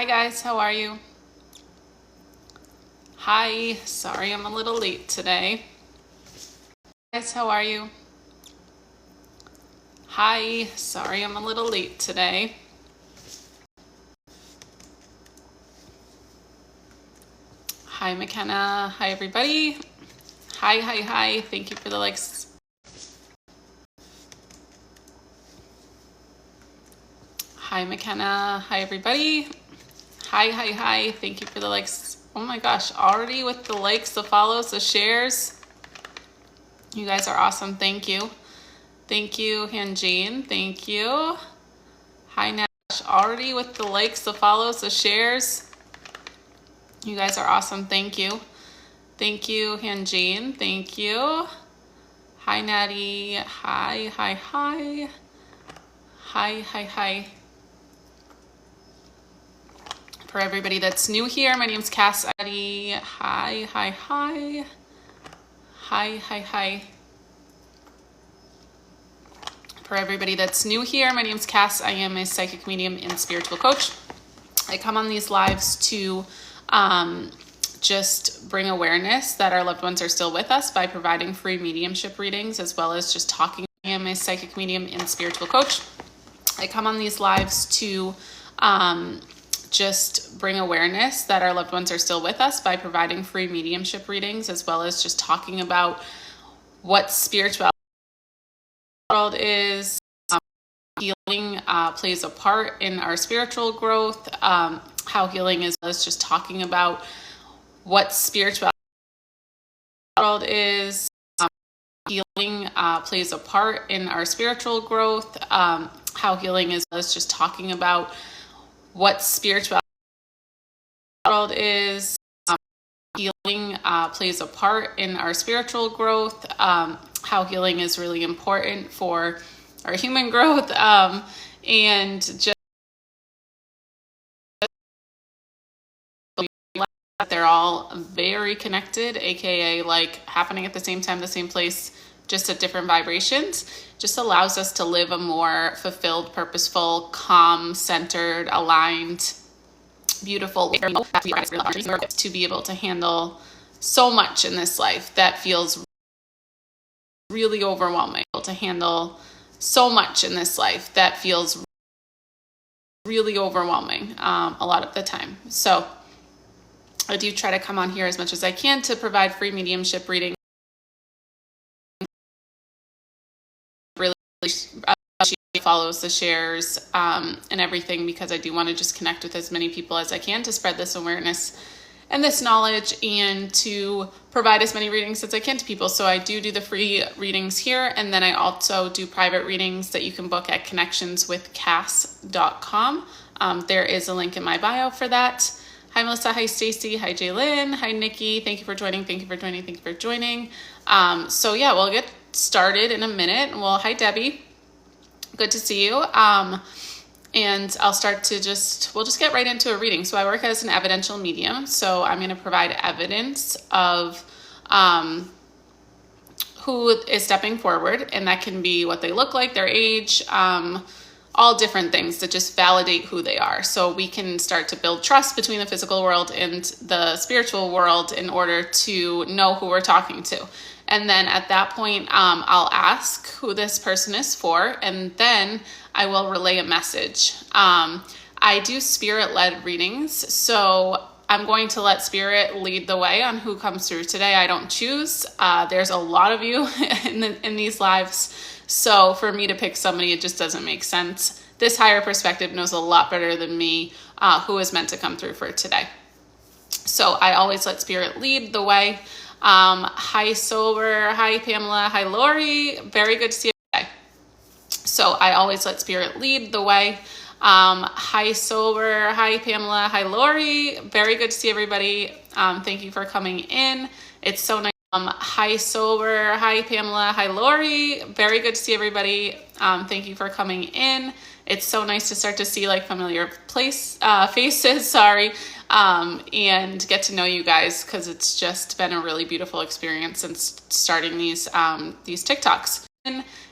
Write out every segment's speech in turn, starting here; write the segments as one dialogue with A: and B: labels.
A: Hi guys, how are you? Hi, sorry I'm a little late today. Guys, how are you? Hi, sorry I'm a little late today. Hi McKenna, hi everybody. Hi, thank you for the likes. Hi McKenna, hi everybody. Hi, thank you for the likes. Oh my gosh, already with the likes, the follows, the shares. You guys are awesome, thank you. Thank you, Hanjane, thank you. Hi Nash, already with the likes, the follows, the shares. You guys are awesome, thank you. Thank you, Hanjane, thank you. Hi Natty, hi. Hi. For everybody that's new here, my name's Cass Eddy. Hi. Hi. For everybody that's new here, my name's Cass. I am a psychic medium and spiritual coach. I come on these lives to just bring awareness that our loved ones are still with us by providing free mediumship readings, as well as just talking. I am a psychic medium and spiritual coach. I come on these lives to just bring awareness that our loved ones are still with us by providing free mediumship readings, as well as just talking about what spirituality world is. Healing plays a part in our spiritual growth. How healing is just talking about what spirituality world is. Healing plays a part in our spiritual growth. How healing is just talking about what spirituality world is. Healing plays a part in our spiritual growth. How healing is really important for our human growth, and just they're all very connected, aka like happening at the same time, the same place, just at different vibrations. Just allows us to live a more fulfilled, purposeful, calm, centered, aligned, beautiful to be able to handle so much in this life that feels really overwhelming. To handle so much in this life that feels really overwhelming a lot of the time. So I do try to come on here as much as I can to provide free mediumship reading. Really follows the shares and everything, because I do want to just connect with as many people as I can to spread this awareness and this knowledge, and to provide as many readings as I can to people. So I do the free readings here, and then I also do private readings that you can book at connectionswithcass.com. There is a link in my bio for that. Hi Melissa, hi Stacy, hi Jaylyn, hi Nikki. Thank you for joining. So yeah, we'll get started in a minute. Well, hi Debbie, good to see you. And I'll start to we'll just get right into a reading. So I work as an evidential medium. So I'm going to provide evidence of who is stepping forward. And that can be what they look like, their age, all different things that just validate who they are. So we can start to build trust between the physical world and the spiritual world in order to know who we're talking to. And then at that point, I'll ask who this person is for, and then I will relay a message. I do spirit-led readings, so I'm going to let spirit lead the way on who comes through today. I don't choose. There's a lot of you in these lives, so for me to pick somebody, it just doesn't make sense. This higher perspective knows a lot better than me who is meant to come through for today. So I always let spirit lead the way. Hi Sober, hi Pamela, hi Lori. Very good to see you today. So I always let spirit lead the way. Hi Sober, hi Pamela, hi Lori. Very good to see everybody. Thank you for coming in. It's so nice. Hi Sober, hi Pamela, hi Lori. Very good to see everybody. Thank you for coming in. It's so nice to start to see like familiar faces, and get to know you guys, because it's just been a really beautiful experience since starting these TikToks.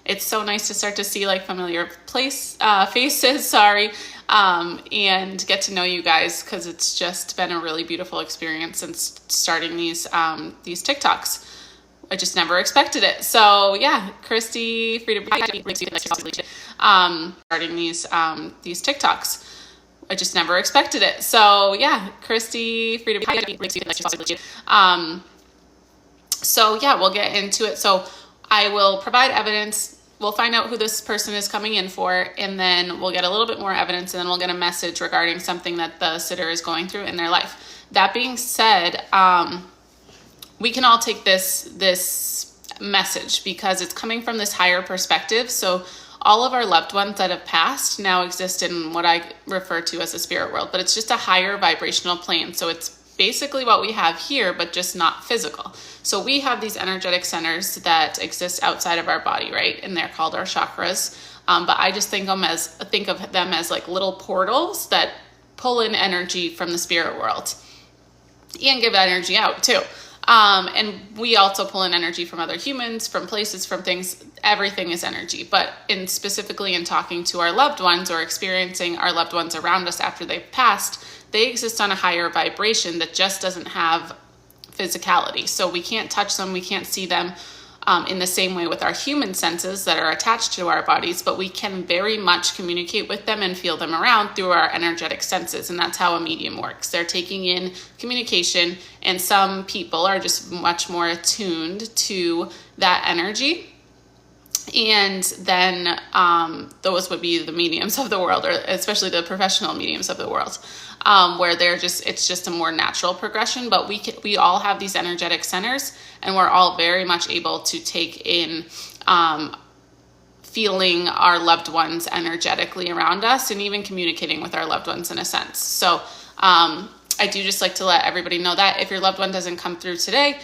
A: It's so nice to start to see like familiar faces, and get to know you guys, because it's just been a really beautiful experience since starting these TikToks. I just never expected it. So yeah, Christy, free to starting these TikToks. I just never expected it. So yeah, Christy, free to so yeah, we'll get into it. So I will provide evidence. We'll find out who this person is coming in for, and then we'll get a little bit more evidence, and then we'll get a message regarding something that the sitter is going through in their life. That being said, we can all take this message because it's coming from this higher perspective. So all of our loved ones that have passed now exist in what I refer to as the spirit world, but it's just a higher vibrational plane. So it's basically what we have here, but just not physical. So we have these energetic centers that exist outside of our body, right? And they're called our chakras. But I just think of them as like little portals that pull in energy from the spirit world and give that energy out too. And we also pull in energy from other humans, from places, from things. Everything is energy. But specifically in talking to our loved ones or experiencing our loved ones around us after they've passed, they exist on a higher vibration that just doesn't have physicality. So we can't touch them, we can't see them in the same way with our human senses that are attached to our bodies, but we can very much communicate with them and feel them around through our energetic senses. And that's how a medium works. They're taking in communication, and some people are just much more attuned to that energy. And then those would be the mediums of the world, or especially the professional mediums of the world, where it's just a more natural progression. But we all have these energetic centers, and we're all very much able to take in feeling our loved ones energetically around us, and even communicating with our loved ones in a sense. So I do just like to let everybody know that if your loved one doesn't come through today,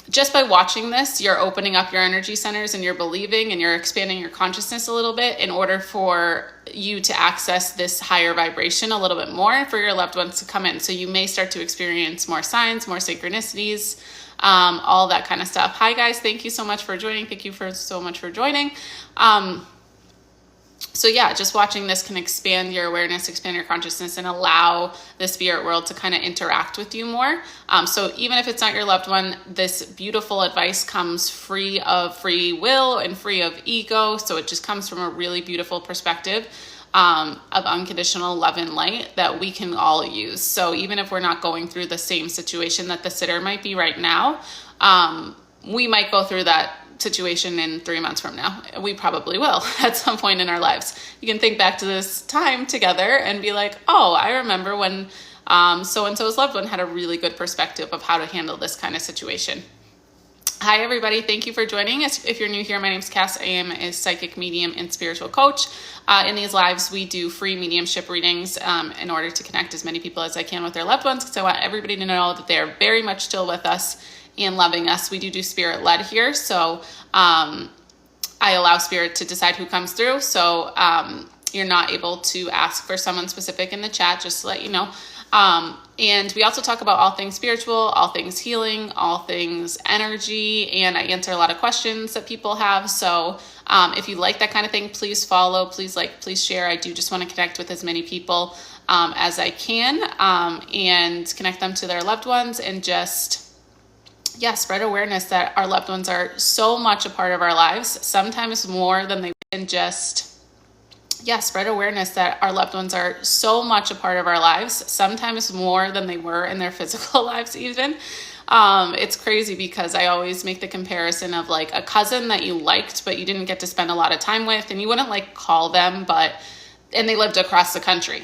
A: just by watching this, you're opening up your energy centers, and you're believing, and you're expanding your consciousness a little bit in order for you to access this higher vibration a little bit more, and for your loved ones to come in. So you may start to experience more signs, more synchronicities, all that kind of stuff. Hi guys, thank you so much for joining. So yeah, just watching this can expand your awareness, expand your consciousness, and allow the spirit world to kind of interact with you more. So even if it's not your loved one, this beautiful advice comes free of free will and free of ego. So it just comes from a really beautiful perspective of unconditional love and light that we can all use. So even if we're not going through the same situation that the sitter might be right now, we might go through that situation in 3 months from now. We probably will at some point in our lives. You can think back to this time together and be like, oh, I remember when so-and-so's loved one had a really good perspective of how to handle this kind of situation. Hi, everybody. Thank you for joining us. If you're new here, my name is Cass. I am a psychic medium and spiritual coach. In these lives, we do free mediumship readings in order to connect as many people as I can with their loved ones, because I want everybody to know that they're very much still with us and loving us. We do spirit led here. So I allow spirit to decide who comes through. So you're not able to ask for someone specific in the chat, just to let you know. And we also talk about all things spiritual, all things healing, all things energy, and I answer a lot of questions that people have. So if you like that kind of thing, please follow, please like, please share. I do just want to connect with as many people as I can, and connect them to their loved ones, and just spread awareness that our loved ones are so much a part of our lives, sometimes more than they, and just spread awareness that our loved ones are so much a part of our lives, sometimes more than they were in their physical lives even. It's crazy because I always make the comparison of like a cousin that you liked, but you didn't get to spend a lot of time with, and you wouldn't like call them, and they lived across the country.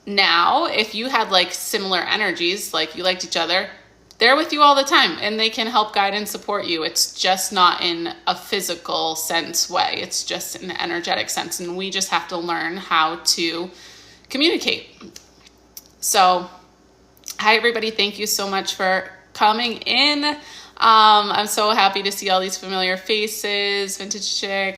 A: Now, if you had like similar energies, like you liked each other, they're with you all the time, and they can help guide and support you. It's just not in a physical sense way. It's just in an energetic sense, and we just have to learn how to communicate. So, hi everybody. Thank you so much for coming in. I'm so happy to see all these familiar faces. Vintage Chick.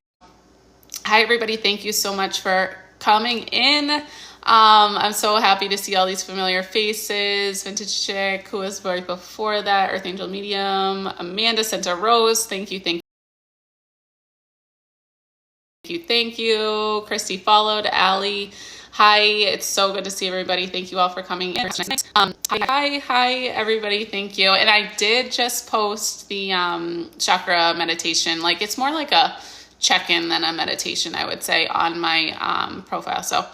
A: Hi everybody. Thank you so much for coming in. I'm so happy to see all these familiar faces. Vintage Chick, who was right before that, Earth Angel Medium, Amanda sent a rose. Thank you. Thank you. Christy followed. Allie. Hi, it's so good to see everybody. Thank you all for coming in. Hi, everybody. Thank you. And I did just post the chakra meditation. Like, it's more like a check-in than a meditation, I would say, on my profile. So,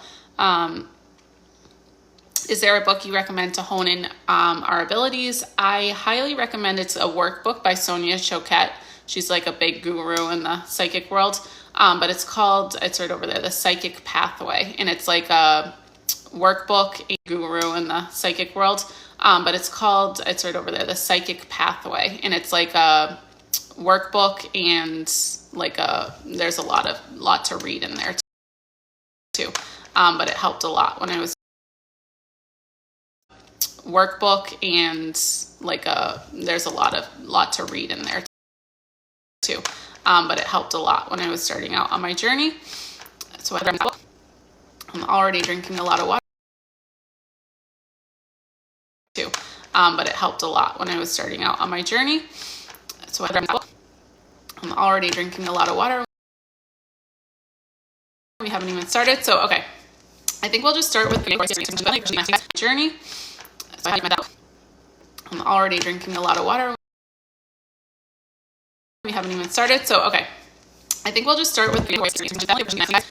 A: is there a book you recommend to hone in our abilities? I highly recommend, it's a workbook by Sonia Choquette. She's like a big guru in the psychic world. But it's right over there, The Psychic Pathway. And it's like a workbook, a guru in the psychic world. But it's right over there, The Psychic Pathway. And it's like a workbook, and like there's a lot to read in there too. But it helped a lot when I was workbook, and like there's a lot to read in there too. But it helped a lot when I was starting out on my journey. So I'm already drinking a lot of water too. But it helped a lot when I was starting out on my journey. So I'm already drinking a lot of water. We haven't even started. So, okay. I think we'll just start with the journey. So I'm already drinking a lot of water. We haven't even started. So, okay. I think we'll just start with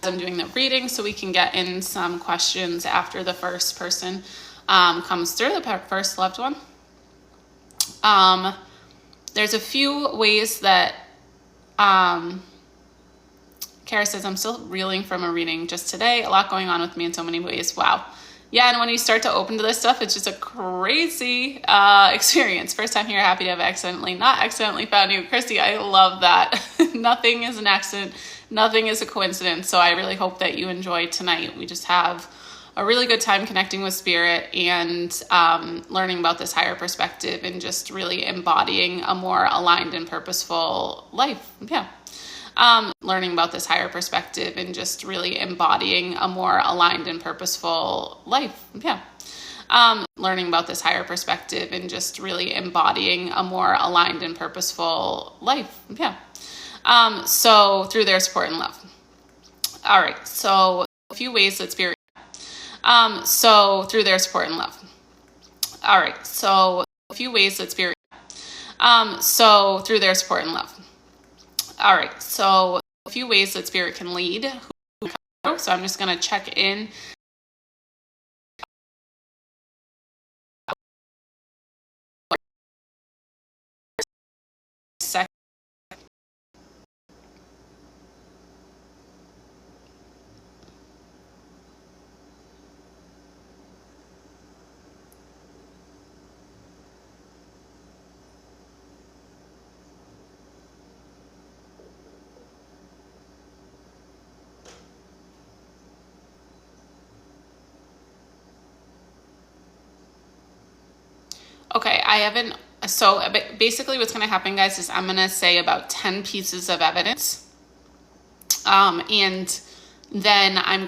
A: I'm doing the reading, so we can get in some questions after the first person comes through, the first loved one. There's a few ways that Kara says, I'm still reeling from a reading just today. A lot going on with me in so many ways. Wow. Yeah, and when you start to open to this stuff, it's just a crazy experience. First time here, happy to have not accidentally found you. Christy, I love that. Nothing is an accident. Nothing is a coincidence. So I really hope that you enjoy tonight. We just have a really good time connecting with spirit and learning about this higher perspective and just really embodying a more aligned and purposeful life. Yeah. Learning about this higher perspective and just really embodying a more aligned and purposeful life. Yeah. Learning about this higher perspective and just really embodying a more aligned and purposeful life. Yeah. So through their support and love. All right. So a few ways that spirit, so through their support and love. All right. So a few ways that spirit, so through their support and love. All right, so a few ways that spirit can lead. So I'm just going to check in. Okay, so basically what's going to happen, guys, is I'm going to say about 10 pieces of evidence. And then I'm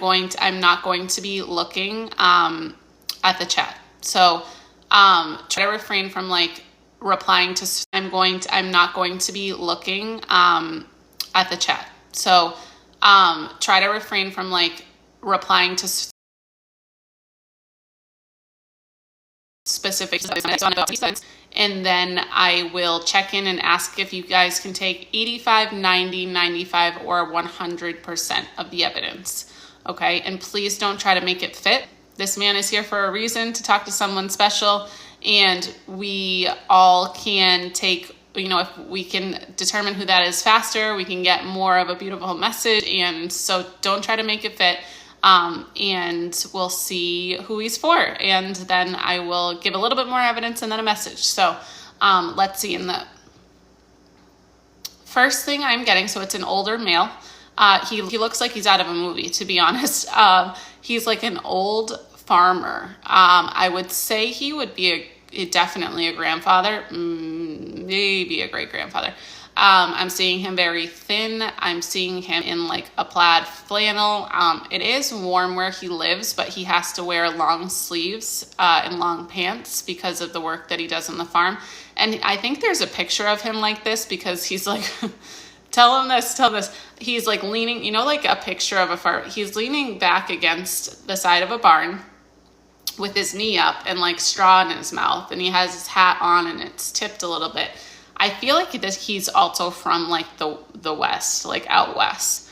A: not going to be looking at the chat. So try to refrain from like replying to, I'm not going to be looking at the chat. So try to refrain from like replying to specific, and then I will check in and ask if you guys can take 85, 90, 95, or 100% of the evidence. Okay, and please don't try to make it fit. This man is here for a reason, to talk to someone special, and we all can take, if we can determine who that is faster, we can get more of a beautiful message. And so don't try to make it fit. And we'll see who he's for. And then I will give a little bit more evidence and then a message. So let's see. In the first thing I'm getting, so it's an older male. He looks like he's out of a movie, to be honest. He's like an old farmer. I would say he would be definitely a grandfather, maybe a great-grandfather. I'm seeing him very thin. I'm seeing him in like a plaid flannel. It is warm where he lives, but he has to wear long sleeves and long pants because of the work that he does on the farm. And I think there's a picture of him like this because he's like Tell him this. He's like leaning, you know, like a picture of a farm. He's leaning back against the side of a barn with his knee up and like straw in his mouth, and he has his hat on and it's tipped a little bit. I feel like he's also from like the West, like out West.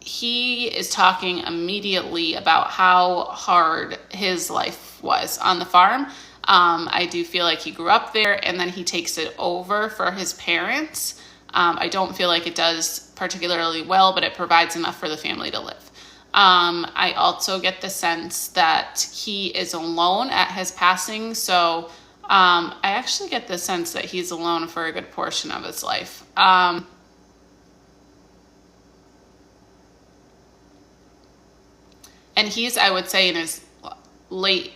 A: He is talking immediately about how hard his life was on the farm. I do feel like he grew up there and then he takes it over for his parents. I don't feel like it does particularly well, but it provides enough for the family to live. I also get the sense that he is alone at his passing. So I actually get the sense that he's alone for a good portion of his life. And he's, I would say, in his late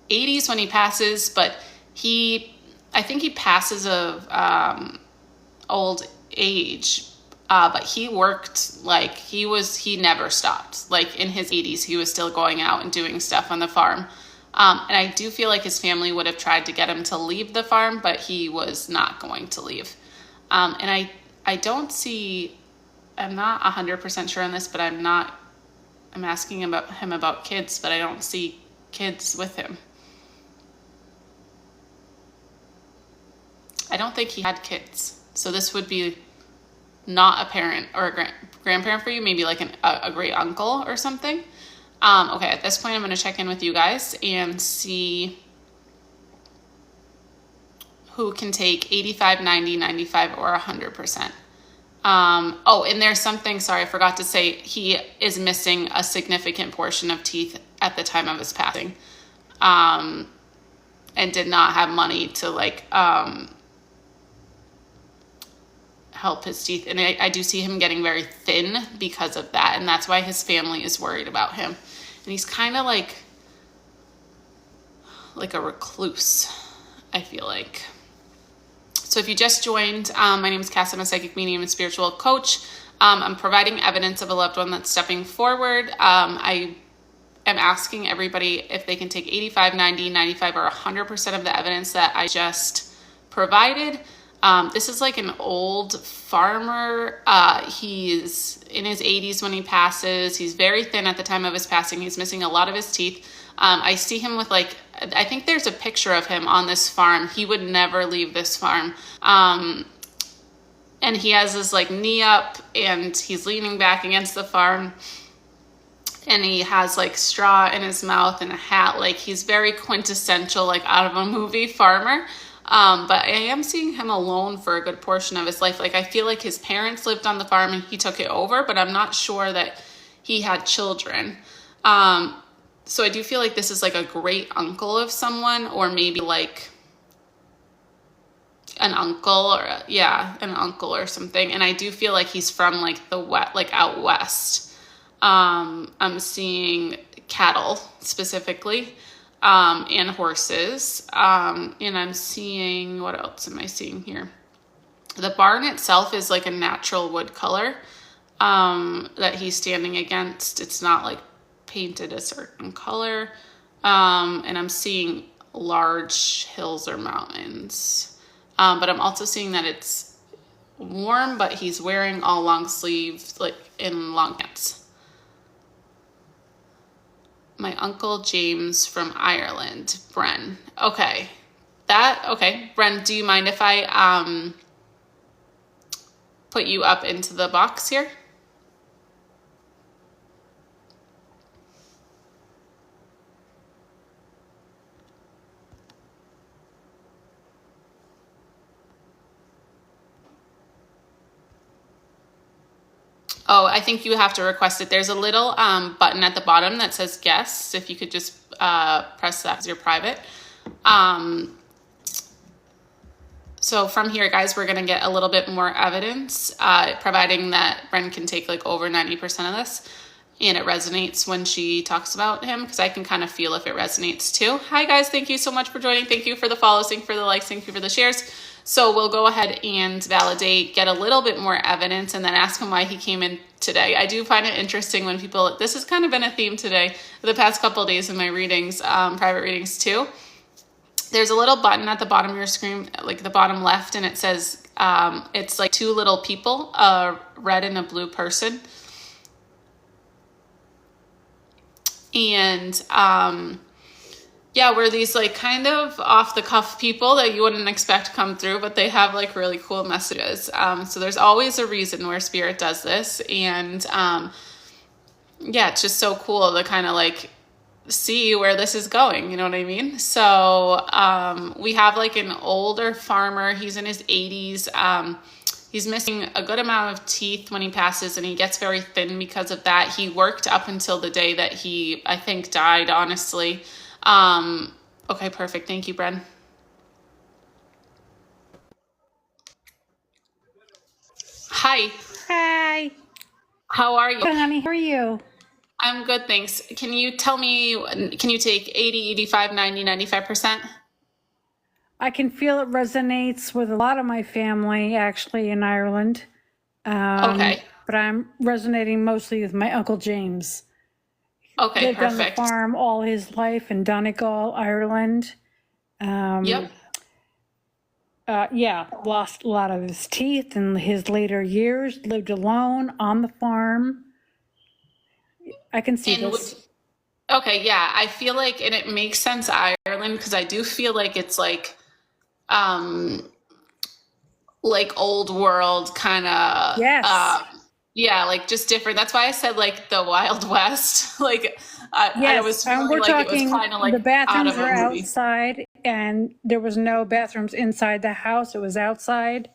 A: 80s when he passes, but I think he passes of old age, but he worked like he never stopped. Like in his 80s, he was still going out and doing stuff on the farm. And I do feel like his family would have tried to get him to leave the farm, but he was not going to leave. And I don't see, I'm not 100% sure on this, but I'm asking him about kids, but I don't see kids with him. I don't think he had kids. So this would be not a parent or a grandparent for you, maybe like a great uncle or something. Okay, at this point, I'm going to check in with you guys and see who can take 85, 90, 95, or 100%. And there's something, sorry, I forgot to say, he is missing a significant portion of teeth at the time of his passing, and did not have money to help his teeth. And I do see him getting very thin because of that. And that's why his family is worried about him. And he's kind of like a recluse, I feel like. So if you just joined, my name is Cass. I'm a psychic medium and spiritual coach. I'm providing evidence of a loved one that's stepping forward. I am asking everybody if they can take 85, 90, 95, or 100% of the evidence that I just provided. This is like an old farmer. He's in his 80s when he passes. He's very thin at the time of his passing. He's missing a lot of his teeth. I see him with I think there's a picture of him on this farm. He would never leave this farm. And he has his knee up and he's leaning back against the farm. And he has straw in his mouth and a hat. He's very quintessential, out of a movie farmer. But I am seeing him alone for a good portion of his life. I feel like his parents lived on the farm and he took it over, but I'm not sure that he had children. So I do feel like this is a great uncle of someone, or maybe an uncle an uncle or something. And I do feel like he's from out west. I'm seeing cattle specifically. And horses. And I'm seeing, what else am I seeing here? The barn itself is a natural wood color, that he's standing against. It's not painted a certain color. And I'm seeing large hills or mountains. But I'm also seeing that it's warm, but he's wearing all long sleeves, in long pants. My Uncle James from Ireland, Bren. Okay. Bren, do you mind if I put you up into the box here? Oh, I think you have to request it. There's a little button at the bottom that says guests. If you could just press that as you're private. So from here, guys, we're going to get a little bit more evidence, providing that Bren can take over 90% of this. And it resonates when she talks about him, because I can kind of feel if it resonates too. Hi, guys. Thank you so much for joining. Thank you for the follows. Thank you for the likes. Thank you for the shares. So we'll go ahead and validate, get a little bit more evidence, and then ask him why he came in today. I do find it interesting when people, this has kind of been a theme today, the past couple of days in my readings, private readings too. there's a little button at the bottom of your screen, like the bottom left, and it says it's like two little people, a red and a blue person. And yeah, we're these like kind of off the cuff people that you wouldn't expect to come through, but they have like really cool messages. So there's always a reason where spirit does this. And yeah, it's just so cool to kind of like see where this is going. You know what I mean? So we have like an older farmer. He's in his 80s. He's missing a good amount of teeth when he passes, and he gets very thin because of that. He worked up until the day that he, I think, died, honestly. Okay, perfect. Thank you, Bren. Hi,
B: Hi.
A: how are you?
B: Good, honey. How are you?
A: I'm good, thanks. Can you tell me, can you take 80, 85, 90, 95%?
B: I can feel it resonates with a lot of my family, actually, in Ireland.
A: Okay.
B: But I'm resonating mostly with my Uncle James.
A: Okay,
B: Lived on the
A: perfect.
B: farm all his life in Donegal, Ireland.
A: Yep.
B: Yeah, lost a lot of his teeth in his later years, lived alone on the farm. I can see
A: And
B: this.
A: okay, yeah, I feel like, and it makes sense, Ireland, because I do feel like it's um, like old world kind of,
B: Yes.
A: yeah, like just different. That's why I said like the Wild West. Like I
B: Yes,
A: was
B: and
A: feeling
B: we're
A: like it was
B: talking
A: kind of like
B: the
A: out
B: bathrooms
A: of a
B: are
A: movie.
B: outside, and there was no bathrooms inside the house. It was outside.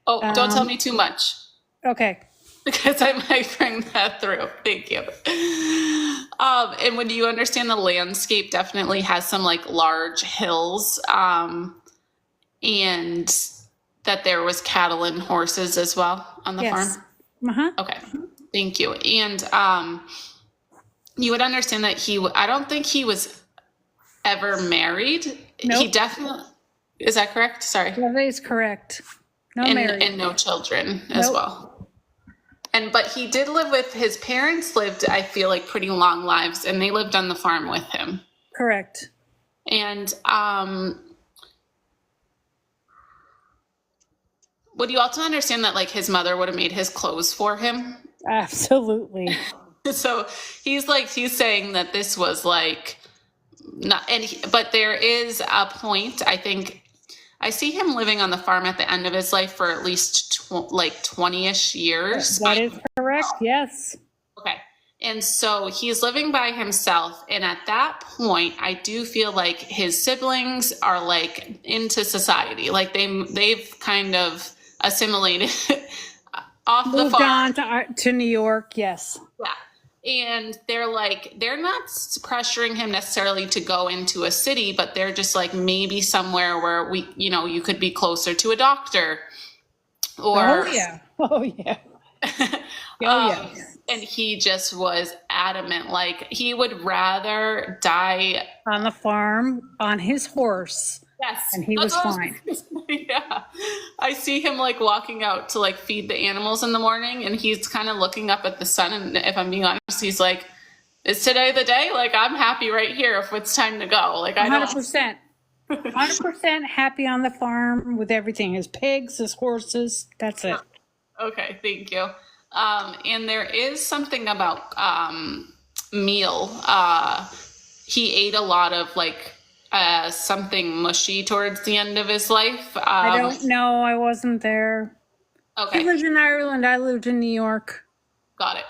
A: Oh, don't tell me too much
B: Okay.
A: because I might bring that through. Thank you. And when you understand the landscape definitely has some like large hills, and that there was cattle and horses as well on the
B: Yes.
A: farm.
B: Uh-huh.
A: Okay, thank you. And you would understand that I don't think he was ever married. He
B: Nope.
A: definitely, is that correct? Sorry.
B: That is correct. No marriage.
A: And no children as
B: Nope.
A: well. But he did live with his parents, lived, I feel like, pretty long lives, and they lived on the farm with him.
B: Correct.
A: And would you also understand that like his mother would have made his clothes for him?
B: Absolutely.
A: So he's saying that this was like not, but there is a point. I think I see him living on the farm at the end of his life for at least like 20-ish years.
B: That is correct. Yes.
A: Okay. And so he's living by himself. And at that point, I do feel like his siblings are like into society. Like they've kind of assimilated off the
B: Moved
A: farm.
B: on to New York. Yes.
A: Yeah. And they're not pressuring him necessarily to go into a city, but they're just like maybe somewhere where you could be closer to a doctor or,
B: Oh yeah. Oh yeah. Oh yeah.
A: and he just was adamant, like he would rather die.
B: On the farm on his horse,
A: Yes.
B: and he was
A: That's what
B: fine.
A: Yeah. I see him like walking out to like feed the animals in the morning, and he's kind of looking up at the sun. And if I'm being honest, he's like, is today the day? Like, I'm happy right here if it's time to go. Like, I don't.
B: 100%. 100% happy on the farm with everything. His pigs, his horses. That's it.
A: Okay, thank you. And there is something about meal. He ate a lot of like something mushy towards the end of his life.
B: I don't know. I wasn't there. He
A: Okay,
B: lived in Ireland. I lived in New York.
A: got it.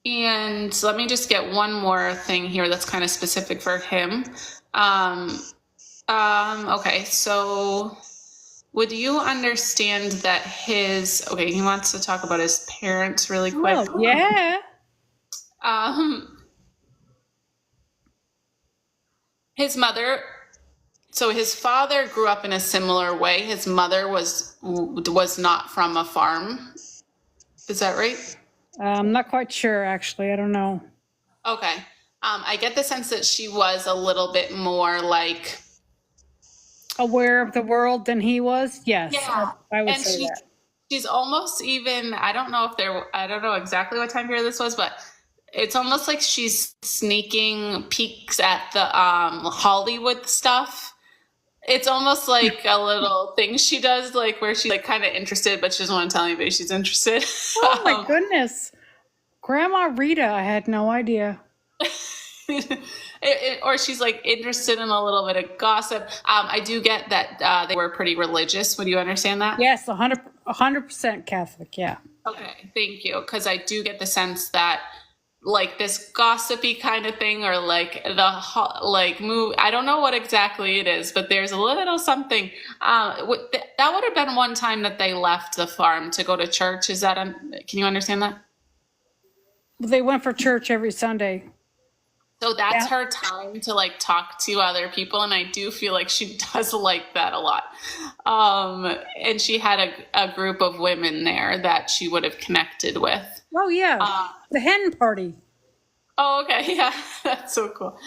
A: And let me just get one more thing here that's kind of specific for him. Okay, so would you understand that okay, he wants to talk about his parents really quick.
B: Oh, yeah.
A: His mother, so his father grew up in a similar way. His mother was not from a farm. Is that right?
B: I'm not quite sure, actually. I don't know.
A: Okay. I get the sense that she was a little bit more like
B: Aware of the world than he was? Yes.
A: Yeah.
B: I would
A: And
B: say that.
A: she's almost even, I don't know exactly what time period this was, but it's almost like she's sneaking peeks at the Hollywood stuff. It's almost like a little thing she does, like where she's like kind of interested, but she doesn't want to tell anybody she's interested.
B: Oh my goodness. Grandma Rita, I had no idea.
A: Or she's like interested in a little bit of gossip. I do get that they were pretty religious. Would you understand that?
B: Yes, 100% Catholic, yeah.
A: Okay, thank you. Because I do get the sense that like this gossipy kind of thing, or like like move. I don't know what exactly it is, but there's a little something. That would have been one time that they left the farm to go to church. Is that? Can you understand that?
B: They went for church every Sunday.
A: So that's
B: Yeah.
A: her time to like talk to other people, and I do feel like she does like that a lot. And she had a group of women there that she would have connected with.
B: Oh, yeah. The hen party.
A: Oh, okay, yeah, that's so cool.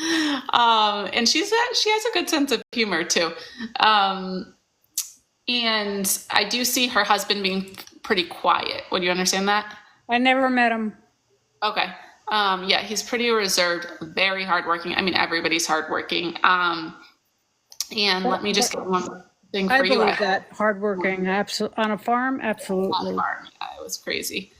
A: And she has a good sense of humor too. And I do see her husband being pretty quiet. Would you understand that?
B: I never met him.
A: Okay. Yeah, he's pretty reserved, very hardworking. I mean, everybody's hardworking. And let me just get one thing for
B: I
A: you.
B: believe that. Hardworking. On a farm? Absolutely.
A: Yeah, it was crazy.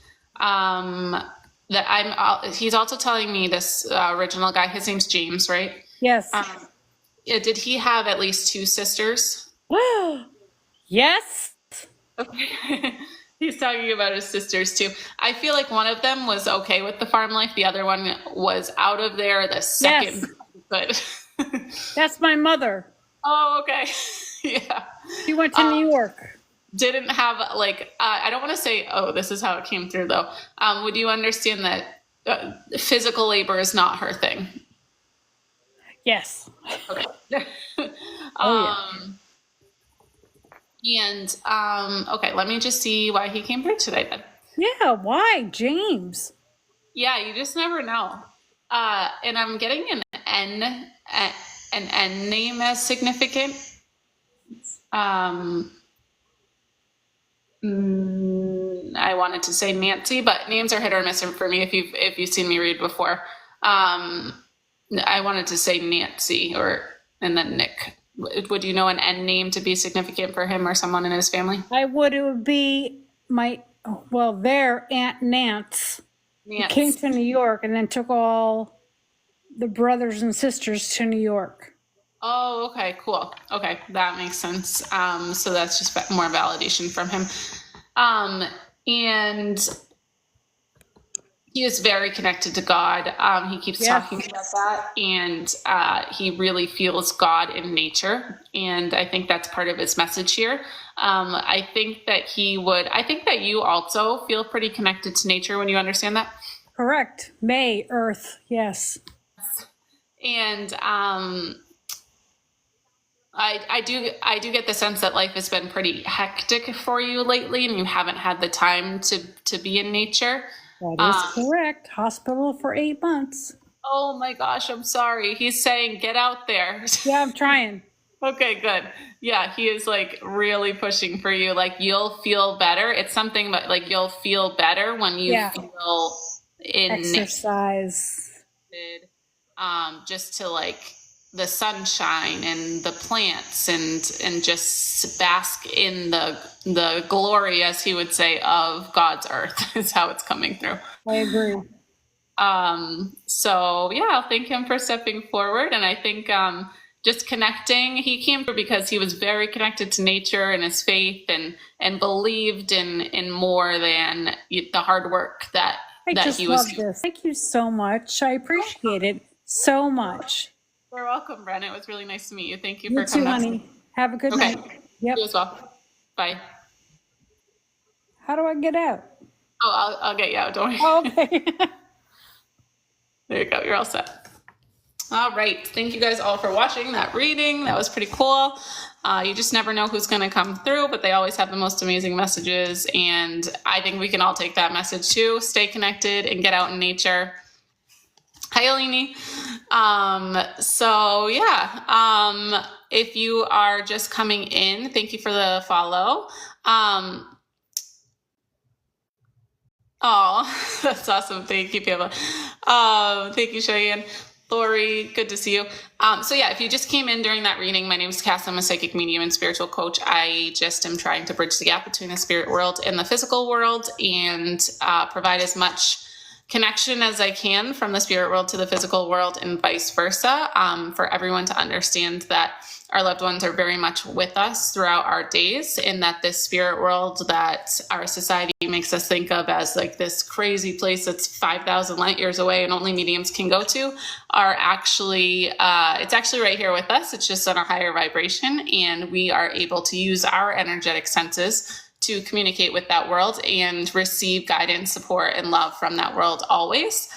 A: He's also telling me this original guy, his name's James, right?
B: Yes.
A: Yeah, did he have at least 2 sisters?
B: Yes.
A: Okay. He's talking about his sisters too. I feel like one of them was okay with the farm life. The other one was out of there the second. But
B: That's my mother.
A: oh, okay. Yeah.
B: She went to New York.
A: Didn't have like, I don't want to say, oh, this is how it came through though. Would you understand that physical labor is not her thing?
B: Yes.
A: Okay.
B: Oh, yeah.
A: And okay, let me just see why he came through today then.
B: Yeah, why? James.
A: Yeah, you just never know. And I'm getting an N name as significant. I wanted to say Nancy, but names are hit or miss for me. If you've seen me read before, I wanted to say Nancy and then Nick. Would you know an N name to be significant for him or someone in his family?
B: It would be their Aunt Nance.
A: Nance.
B: Came to New York and then took all the brothers and sisters to New York.
A: Oh, okay, cool. Okay, that makes sense. So that's just more validation from him. And he is very connected to God. He keeps talking about that, and he really feels God in nature. And I think that's part of his message here. I think that you also feel pretty connected to nature when you understand that.
B: Correct. May, Earth, yes.
A: And I do get the sense that life has been pretty hectic for you lately, and you haven't had the time to be in nature.
B: That is correct. Hospital for 8 months.
A: Oh my gosh, I'm sorry. He's saying get out there.
B: Yeah, I'm trying.
A: Okay, good. Yeah, he is like really pushing for you. Like you'll feel better. It's something but like you'll feel better when you feel in
B: exercise.
A: Just to like the sunshine and the plants and just bask in the glory, as he would say, of God's earth is how it's coming through.
B: I agree.
A: So yeah, I'll thank him for stepping forward. And I think just connecting, he came through because he was very connected to nature and his faith and believed in more than the hard work that he was doing.
B: This. Thank you so much. I appreciate it so much.
A: You're welcome, Bren. It was really nice to meet you. Thank you
B: You
A: for
B: too,
A: coming.
B: honey. Have a good night. Yep.
A: You as well. Bye.
B: How do I get out?
A: Oh, I'll get you out. Don't worry.
B: Oh, okay.
A: There you go. You're all set. All right. Thank you guys all for watching that reading. That was pretty cool. You just never know who's going to come through, but they always have the most amazing messages. And I think we can all take that message too. Stay connected and get out in nature. Hi, Alini. So yeah, if you are just coming in, thank you for the follow. Oh, that's awesome. Thank you, Pamela. Thank you, Cheyenne. Lori, good to see you. So yeah, if you just came in during that reading, my name is Cass. I'm a psychic medium and spiritual coach. I just am trying to bridge the gap between the spirit world and the physical world and provide as much connection as I can from the spirit world to the physical world and vice versa, for everyone to understand that our loved ones are very much with us throughout our days, and that this spirit world that our society makes us think of as like this crazy place that's 5,000 light years away and only mediums can go to are actually, it's actually right here with us. It's just on a higher vibration, and we are able to use our energetic senses to communicate with that world and receive guidance, support, and love from that world always.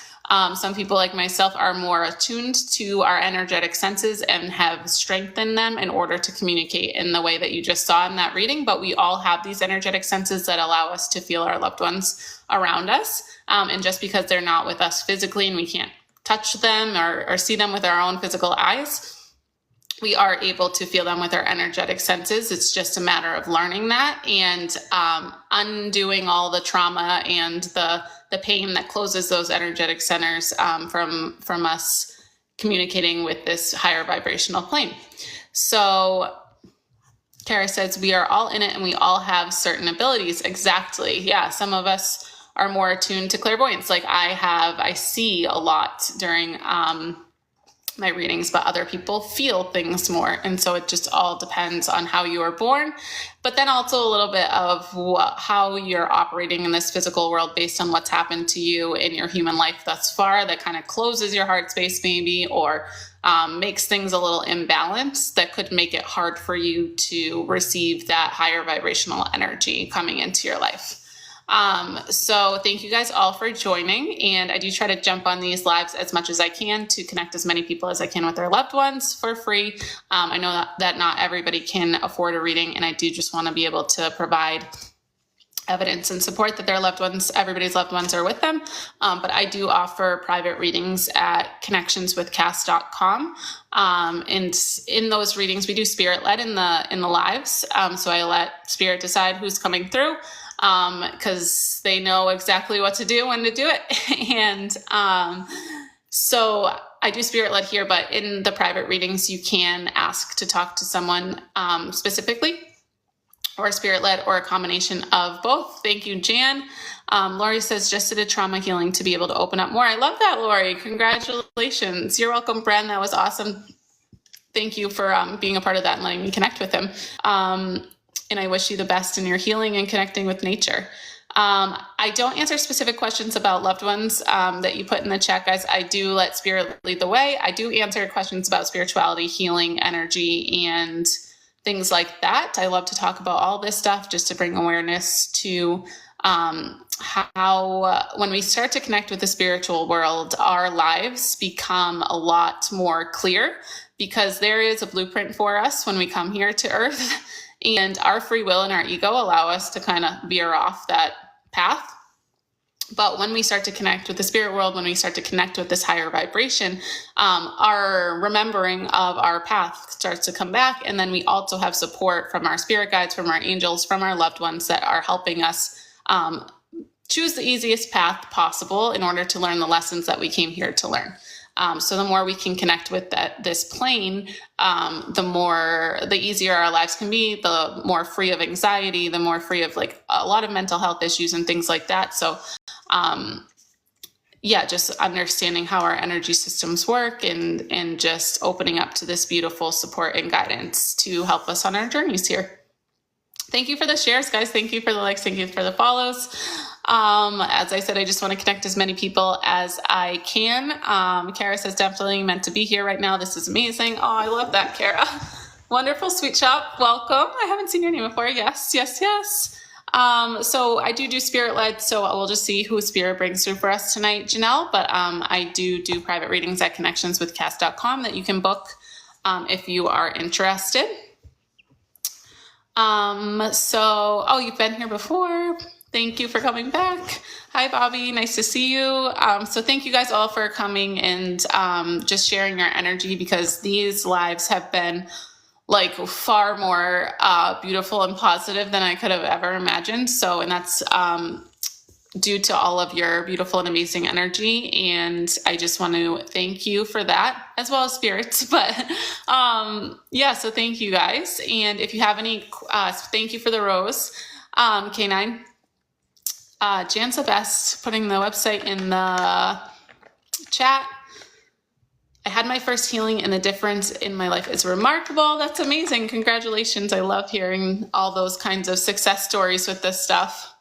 A: Some people like myself are more attuned to our energetic senses and have strengthened them in order to communicate in the way that you just saw in that reading. But we all have these energetic senses that allow us to feel our loved ones around us. And just because they're not with us physically and we can't touch them or see them with our own physical eyes, we are able to feel them with our energetic senses. It's just a matter of learning that and undoing all the trauma and the pain that closes those energetic centers from us communicating with this higher vibrational plane. So Kara says, we are all in it and we all have certain abilities. Exactly. Yeah. Some of us are more attuned to clairvoyance. Like I see a lot during my readings, but other people feel things more. And so it just all depends on how you were born, but then also a little bit of how you're operating in this physical world based on what's happened to you in your human life thus far that kind of closes your heart space maybe, or makes things a little imbalanced that could make it hard for you to receive that higher vibrational energy coming into your life. So thank you guys all for joining. And I do try to jump on these lives as much as I can to connect as many people as I can with their loved ones for free. I know that not everybody can afford a reading, and I do just want to be able to provide evidence and support that their loved ones, everybody's loved ones are with them. But I do offer private readings at connectionswithcass.com. And in those readings, we do spirit led in the lives. So I let spirit decide who's coming through, because they know exactly what to do, when to do it. And so I do spirit led here, but in the private readings, you can ask to talk to someone specifically, or spirit led, or a combination of both. Thank you, Jan. Lori says, just did a trauma healing to be able to open up more. I love that, Lori. Congratulations. You're welcome, Bren. That was awesome. Thank you for being a part of that and letting me connect with him. And I wish you the best in your healing and connecting with nature. I don't answer specific questions about loved ones that you put in the chat, guys. I do let spirit lead the way. I do answer questions about spirituality, healing, energy, and things like that. I love to talk about all this stuff just to bring awareness to how when we start to connect with the spiritual world, our lives become a lot more clear, because there is a blueprint for us when we come here to Earth, and our free will and our ego allow us to kind of veer off that path. But when we start to connect with the spirit world, when we start to connect with this higher vibration, our remembering of our path starts to come back. And then we also have support from our spirit guides, from our angels, from our loved ones that are helping us choose the easiest path possible in order to learn the lessons that we came here to learn. So the more we can connect with this plane, the easier our lives can be, the more free of anxiety, the more free of like a lot of mental health issues and things like that. So, just understanding how our energy systems work and just opening up to this beautiful support and guidance to help us on our journeys here. Thank you for the shares, guys. Thank you for the likes. Thank you for the follows. As I said, I just want to connect as many people as I can. Kara says, definitely meant to be here right now. This is amazing. Oh, I love that, Kara. Wonderful, sweet shop. Welcome. I haven't seen your name before. Yes. So I do spirit led. So we'll just see who spirit brings through for us tonight, Janelle. But I do private readings at connectionswithcass.com that you can book if you are interested. You've been here before. Thank you for coming back. Hi, Bobby. Nice to see you. So thank you guys all for coming and just sharing your energy, because these lives have been like far more beautiful and positive than I could have ever imagined. So, and that's due to all of your beautiful and amazing energy. And I just want to thank you for that, as well as spirits. But yeah, so thank you guys. And if you have any, thank you for the rose, K9. Jan's the best, putting the website in the chat. I had my first healing and the difference in my life is remarkable. That's amazing. Congratulations. I love hearing all those kinds of success stories with this stuff.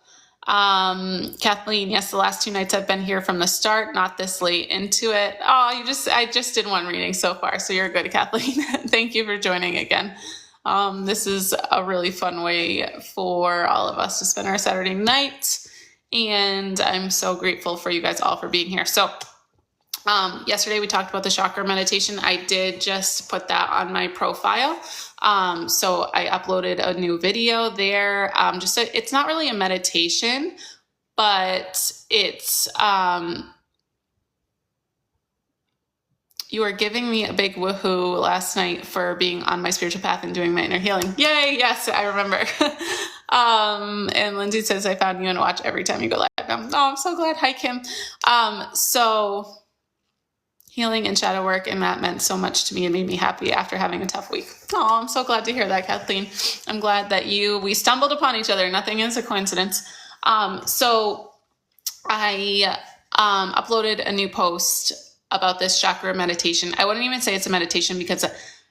A: Kathleen, yes, the last 2 nights I've been here from the start, not this late into it. Oh, I just did one reading so far, so you're good, Kathleen. Thank you for joining again. This is a really fun way for all of us to spend our Saturday night, and I'm so grateful for you guys all for being here. So yesterday we talked about the chakra meditation. I did just put that on my profile. So I uploaded a new video there. It's not really a meditation, but it's, you were giving me a big woohoo last night for being on my spiritual path and doing my inner healing. Yay. Yes, I remember. And Lindsay says, I found you and watch every time you go live. Oh, I'm so glad. Hi, Kim. So healing and shadow work, and that meant so much to me and made me happy after having a tough week. Oh, I'm so glad to hear that, Kathleen. I'm glad that we stumbled upon each other. Nothing is a coincidence. So I uploaded a new post about this chakra meditation. I wouldn't even say it's a meditation, because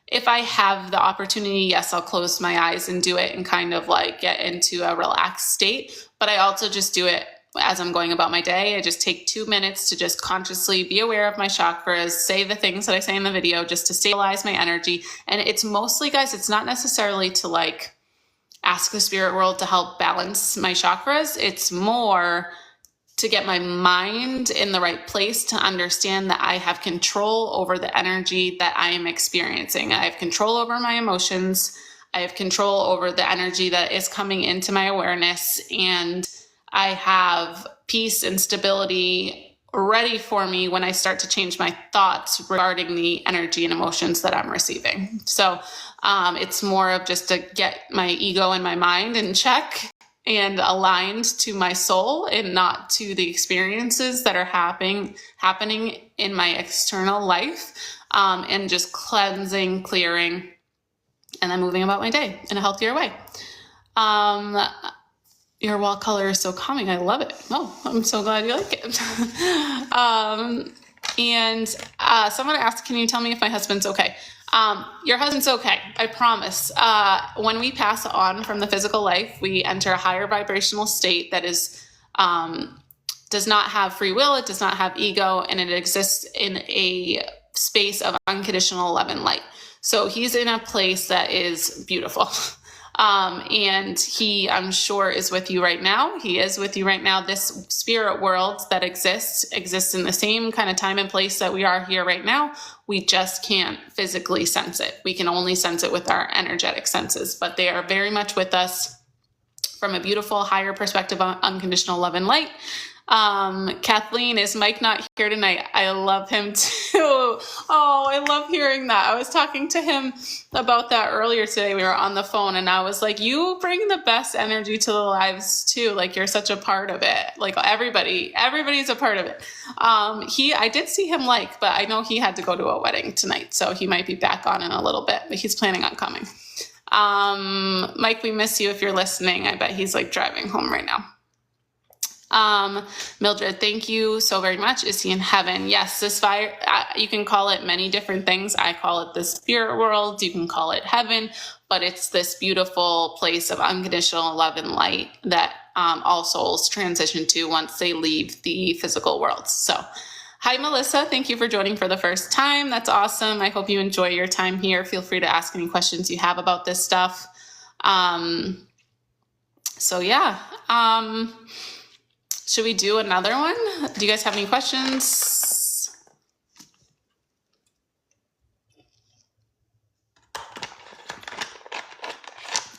A: if I have the opportunity, yes, I'll close my eyes and do it and kind of like get into a relaxed state. But I also just do it as I'm going about my day. I just take 2 minutes to just consciously be aware of my chakras, say the things that I say in the video, just to stabilize my energy. And it's mostly, guys, it's not necessarily to like ask the spirit world to help balance my chakras. It's more to get my mind in the right place to understand that I have control over the energy that I am experiencing. I have control over my emotions. I have control over the energy that is coming into my awareness, and I have peace and stability ready for me when I start to change my thoughts regarding the energy and emotions that I'm receiving. So it's more of just to get my ego and my mind in check and aligned to my soul and not to the experiences that are happening in my external life, and just cleansing, clearing, and then moving about my day in a healthier way. Your wall color is so calming. I love it. Oh, I'm so glad you like it. And someone asked, can you tell me if my husband's okay? Your husband's okay. I promise. When we pass on from the physical life, we enter a higher vibrational state that is, does not have free will. It does not have ego, and it exists in a space of unconditional love and light. So he's in a place that is beautiful. And he, I'm sure, is with you right now. He is with you right now. This spirit world that exists in the same kind of time and place that we are here right now. We just can't physically sense it. We can only sense it with our energetic senses, but they are very much with us from a beautiful, higher perspective on unconditional love and light. Kathleen, is Mike not here tonight? I love him too. Oh, I love hearing that. I was talking to him about that earlier today. We were on the phone, and I was like, you bring the best energy to the lives too. Like, you're such a part of it. Like, everybody's a part of it. I did see him but I know he had to go to a wedding tonight, so he might be back on in a little bit, but he's planning on coming. Mike, we miss you if you're listening. I bet he's like driving home right now. Mildred, thank you so very much. Is he in heaven? Yes, this fire, you can call it many different things. I call it the spirit world. You can call it heaven, but it's this beautiful place of unconditional love and light that all souls transition to once they leave the physical world. So hi, Melissa. Thank you for joining for the first time. That's awesome. I hope you enjoy your time here. Feel free to ask any questions you have about this stuff. So yeah, should we do another one? Do you guys have any questions?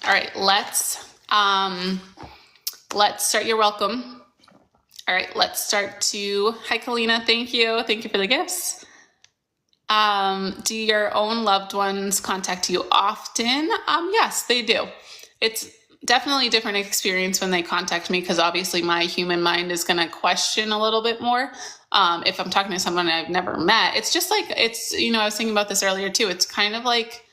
A: All right, let's start. You're welcome. All right, let's start to, hi, Kalina. Thank you. Thank you for the gifts. Do your own loved ones contact you often? Yes, they do. definitely different experience when they contact me, because obviously my human mind is going to question a little bit more. If I'm talking to someone I've never met, it's just like, it's, I was thinking about this earlier too. It's kind of like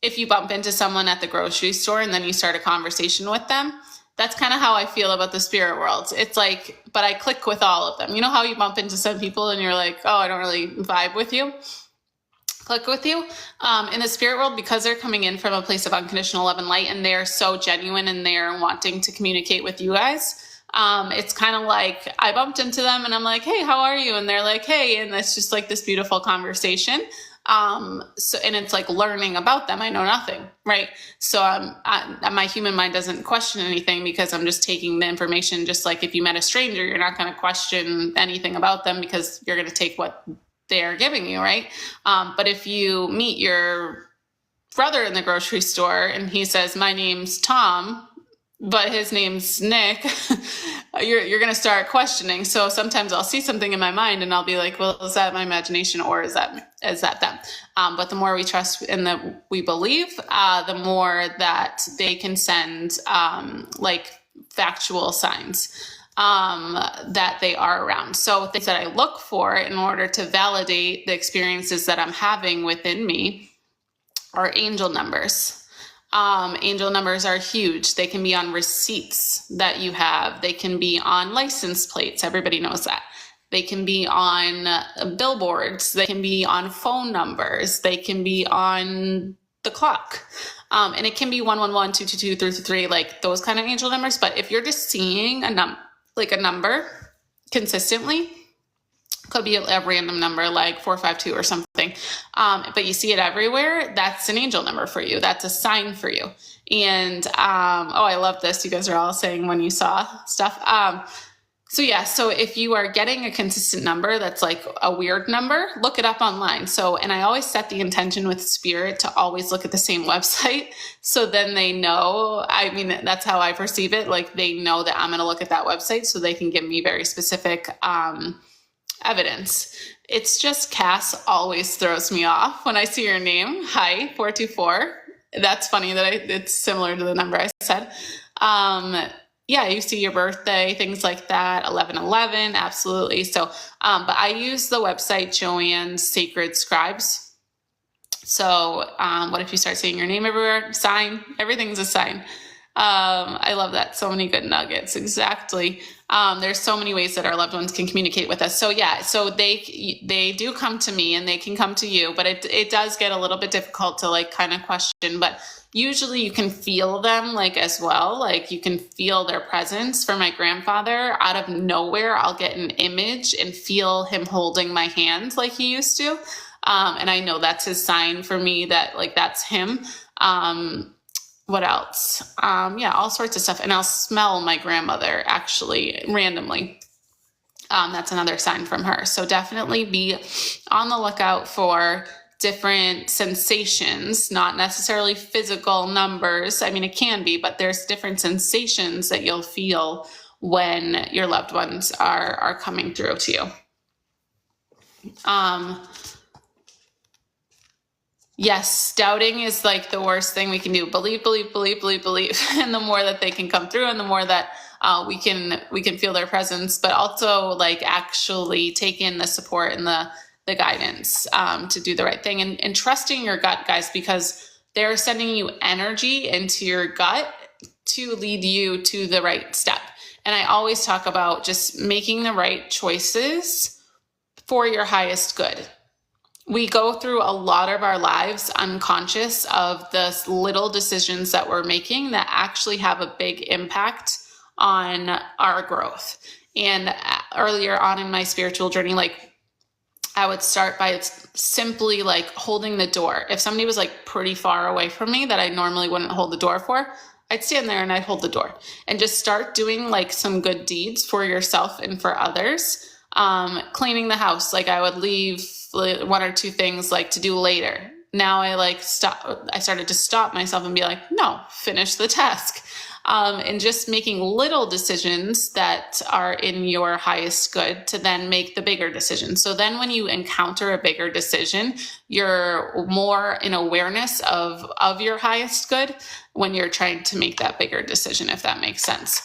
A: if you bump into someone at the grocery store and then you start a conversation with them. That's kind of how I feel about the spirit world. It's like, but I click with all of them. You know how you bump into some people and you're like, oh, I don't really vibe with you, click with you. In the spirit world, because they're coming in from a place of unconditional love and light, and they're so genuine and they're wanting to communicate with you guys. It's kind of like I bumped into them and I'm like, hey, how are you? And they're like, hey, and it's just like this beautiful conversation. And it's like learning about them. I know nothing, right? So my human mind doesn't question anything, because I'm just taking the information. Just like if you met a stranger, you're not going to question anything about them, because you're going to take what they're giving you, right? But if you meet your brother in the grocery store and he says, my name's Tom, but his name's Nick, you're going to start questioning. So sometimes I'll see something in my mind and I'll be like, well, is that my imagination, or is that them? But the more we trust and that we believe, the more that they can send like factual signs that they are around. So things that I look for in order to validate the experiences that I'm having within me are angel numbers. Angel numbers are huge. They can be on receipts that you have. They can be on license plates. Everybody knows that. They can be on billboards. They can be on phone numbers. They can be on the clock. And it can be 111, 222, 333, like those kind of angel numbers. But if you're just seeing a number consistently, could be a random number like 452 or something, but you see it everywhere, that's an angel number for you. That's a sign for you. And I love this. You guys are all saying when you saw stuff. So if you are getting a consistent number that's like a weird number, look it up online. And I always set the intention with spirit to always look at the same website. So then they know, that's how I perceive it. Like they know that I'm going to look at that website, so they can give me very specific evidence. It's just Cass always throws me off when I see your name. Hi, 424. That's funny that it's similar to the number I said. You see your birthday, things like that. 1111, absolutely. So, but I use the website Joanne's Sacred Scribes. So, what if you start seeing your name everywhere? Sign. Everything's a sign. I love that. So many good nuggets. Exactly. There's so many ways that our loved ones can communicate with us. So they do come to me and they can come to you, but it does get a little bit difficult to like kind of question, but usually you can feel them like as well. Like you can feel their presence. For my grandfather, out of nowhere, I'll get an image and feel him holding my hand like he used to. And I know that's his sign for me that like, that's him. What else? All sorts of stuff. And I'll smell my grandmother actually randomly. That's another sign from her. So definitely be on the lookout for different sensations, not necessarily physical numbers. I mean, it can be, but there's different sensations that you'll feel when your loved ones are coming through to you. Yes, doubting is like the worst thing we can do. Believe. And the more that they can come through and the more that we can feel their presence, but also like actually take in the support and the guidance to do the right thing, and trusting your gut, guys, because they're sending you energy into your gut to lead you to the right step. And I always talk about just making the right choices for your highest good. We go through a lot of our lives unconscious of the little decisions that we're making that actually have a big impact on our growth. And earlier on in my spiritual journey, like I would start by simply like holding the door. If somebody was like pretty far away from me that I normally wouldn't hold the door for, I'd stand there and I'd hold the door and just start doing like some good deeds for yourself and for others. Cleaning the house, like I would leave one or two things like to do later. Now I started to stop myself and be like, no, finish the task. and just making little decisions that are in your highest good to then make the bigger decision. So then when you encounter a bigger decision, you're more in awareness of your highest good when you're trying to make that bigger decision, if that makes sense.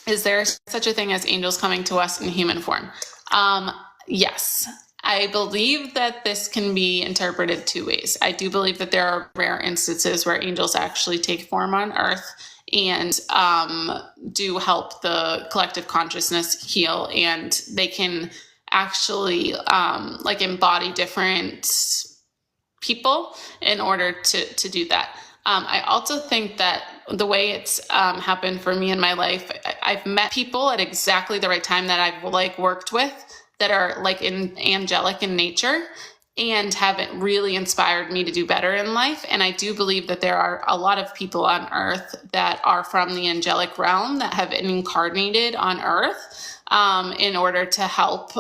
A: Is there such a thing as angels coming to us in human form? Yes. I believe that this can be interpreted two ways. I do believe that there are rare instances where angels actually take form on earth and do help the collective consciousness heal, and they can actually like embody different people in order to do that. I also think that the way it's happened for me in my life, I've met people at exactly the right time that I've like worked with that are like angelic in nature and have really inspired me to do better in life. And I do believe that there are a lot of people on earth that are from the angelic realm that have incarnated on earth in order to help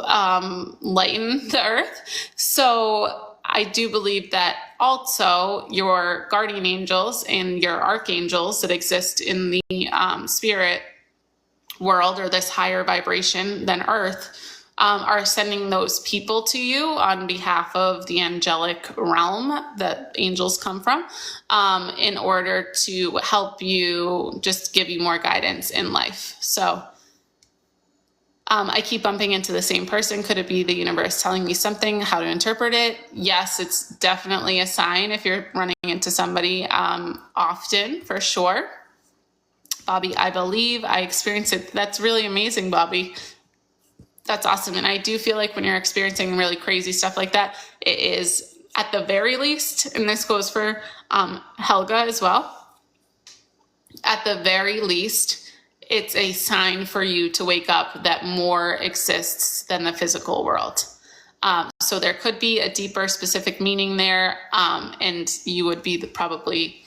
A: lighten the earth. So I do believe that also your guardian angels and your archangels that exist in the spirit world, or this higher vibration than earth, are sending those people to you on behalf of the angelic realm that angels come from, in order to help you, just give you more guidance in life. So I keep bumping into the same person. Could it be the universe telling me something? How to interpret it? Yes, it's definitely a sign if you're running into somebody often, for sure. Bobby, I believe I experienced it. That's really amazing, Bobby. That's awesome. And I do feel like when you're experiencing really crazy stuff like that, it is at the very least, and this goes for Helga as well, at the very least, it's a sign for you to wake up that more exists than the physical world. So there could be a deeper specific meaning there, and you would be probably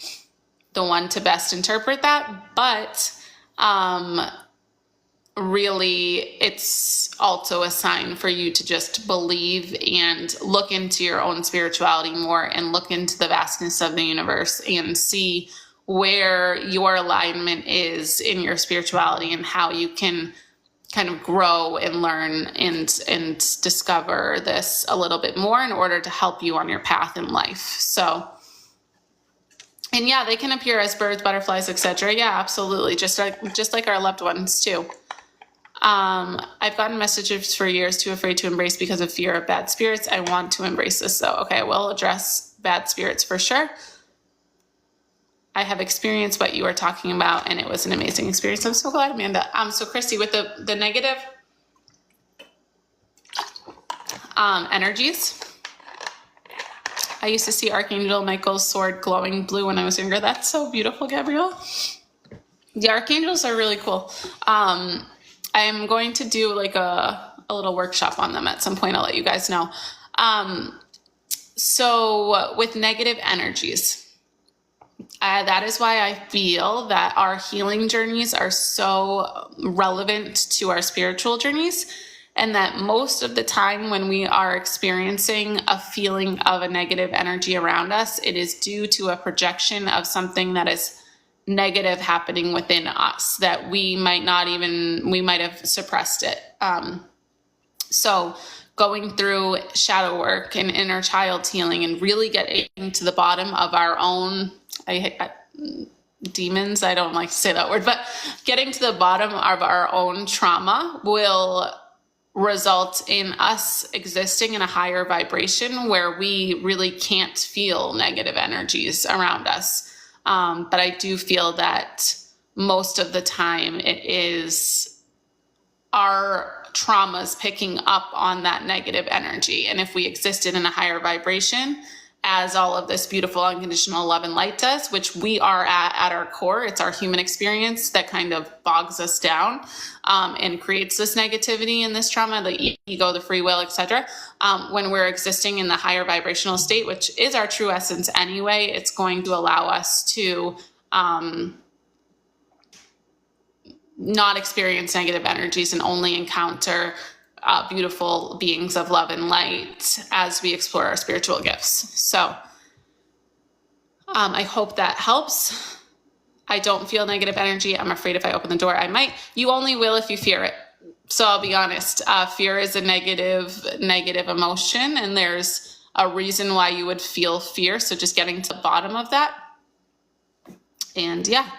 A: the one to best interpret that. But really, it's also a sign for you to just believe and look into your own spirituality more and look into the vastness of the universe and see where your alignment is in your spirituality and how you can kind of grow and learn and discover this a little bit more in order to help you on your path in life. So, and yeah, they can appear as birds, butterflies, etc. Yeah, absolutely. Just like our loved ones too. I've gotten messages for years too afraid to embrace because of fear of bad spirits. I want to embrace this though. Okay, we'll address bad spirits for sure. I have experienced what you are talking about, and it was an amazing experience. I'm so glad, Amanda. So Christy, with the negative energies, I used to see Archangel Michael's sword glowing blue when I was younger. That's so beautiful, Gabrielle. The archangels are really cool. I'm going to do like a little workshop on them at some point. I'll let you guys know. So with negative energies, that is why I feel that our healing journeys are so relevant to our spiritual journeys, and that most of the time when we are experiencing a feeling of a negative energy around us, it is due to a projection of something that is negative happening within us that we might have suppressed it. So going through shadow work and inner child healing and really getting to the bottom of our own demons, I don't like to say that word, but getting to the bottom of our own trauma will result in us existing in a higher vibration where we really can't feel negative energies around us. But I do feel that most of the time it is our traumas picking up on that negative energy. And if we existed in a higher vibration, as all of this beautiful unconditional love and light does, which we are at our core, it's our human experience that kind of bogs us down and creates this negativity and this trauma, the ego, the free will, etc. When we're existing in the higher vibrational state, which is our true essence anyway, it's going to allow us to not experience negative energies and only encounter beautiful beings of love and light as we explore our spiritual gifts. So I hope that helps. I don't feel negative energy. I'm afraid if I open the door, I might. You only will if you fear it. So I'll be honest, fear is a negative emotion, and there's a reason why you would feel fear. So just getting to the bottom of that. And yeah,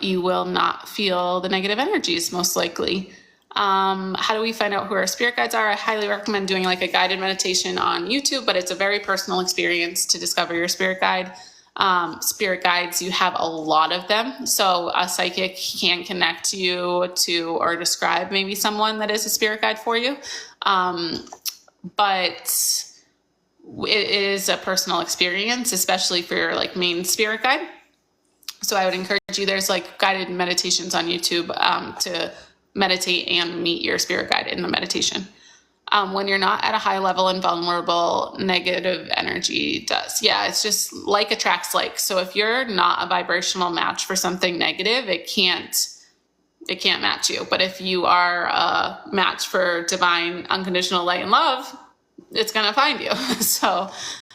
A: you will not feel the negative energies, most likely. How do we find out who our spirit guides are? I highly recommend doing like a guided meditation on YouTube, but it's a very personal experience to discover your spirit guide. Spirit guides, you have a lot of them. So a psychic can connect you to or describe maybe someone that is a spirit guide for you. But it is a personal experience, especially for your like main spirit guide. So I would encourage you, there's like guided meditations on YouTube to meditate and meet your spirit guide in the meditation. When you're not at a high level and vulnerable, negative energy does. Yeah, it's just like attracts like. So if you're not a vibrational match for something negative, it can't match you. But if you are a match for divine, unconditional light and love, it's going to find you. So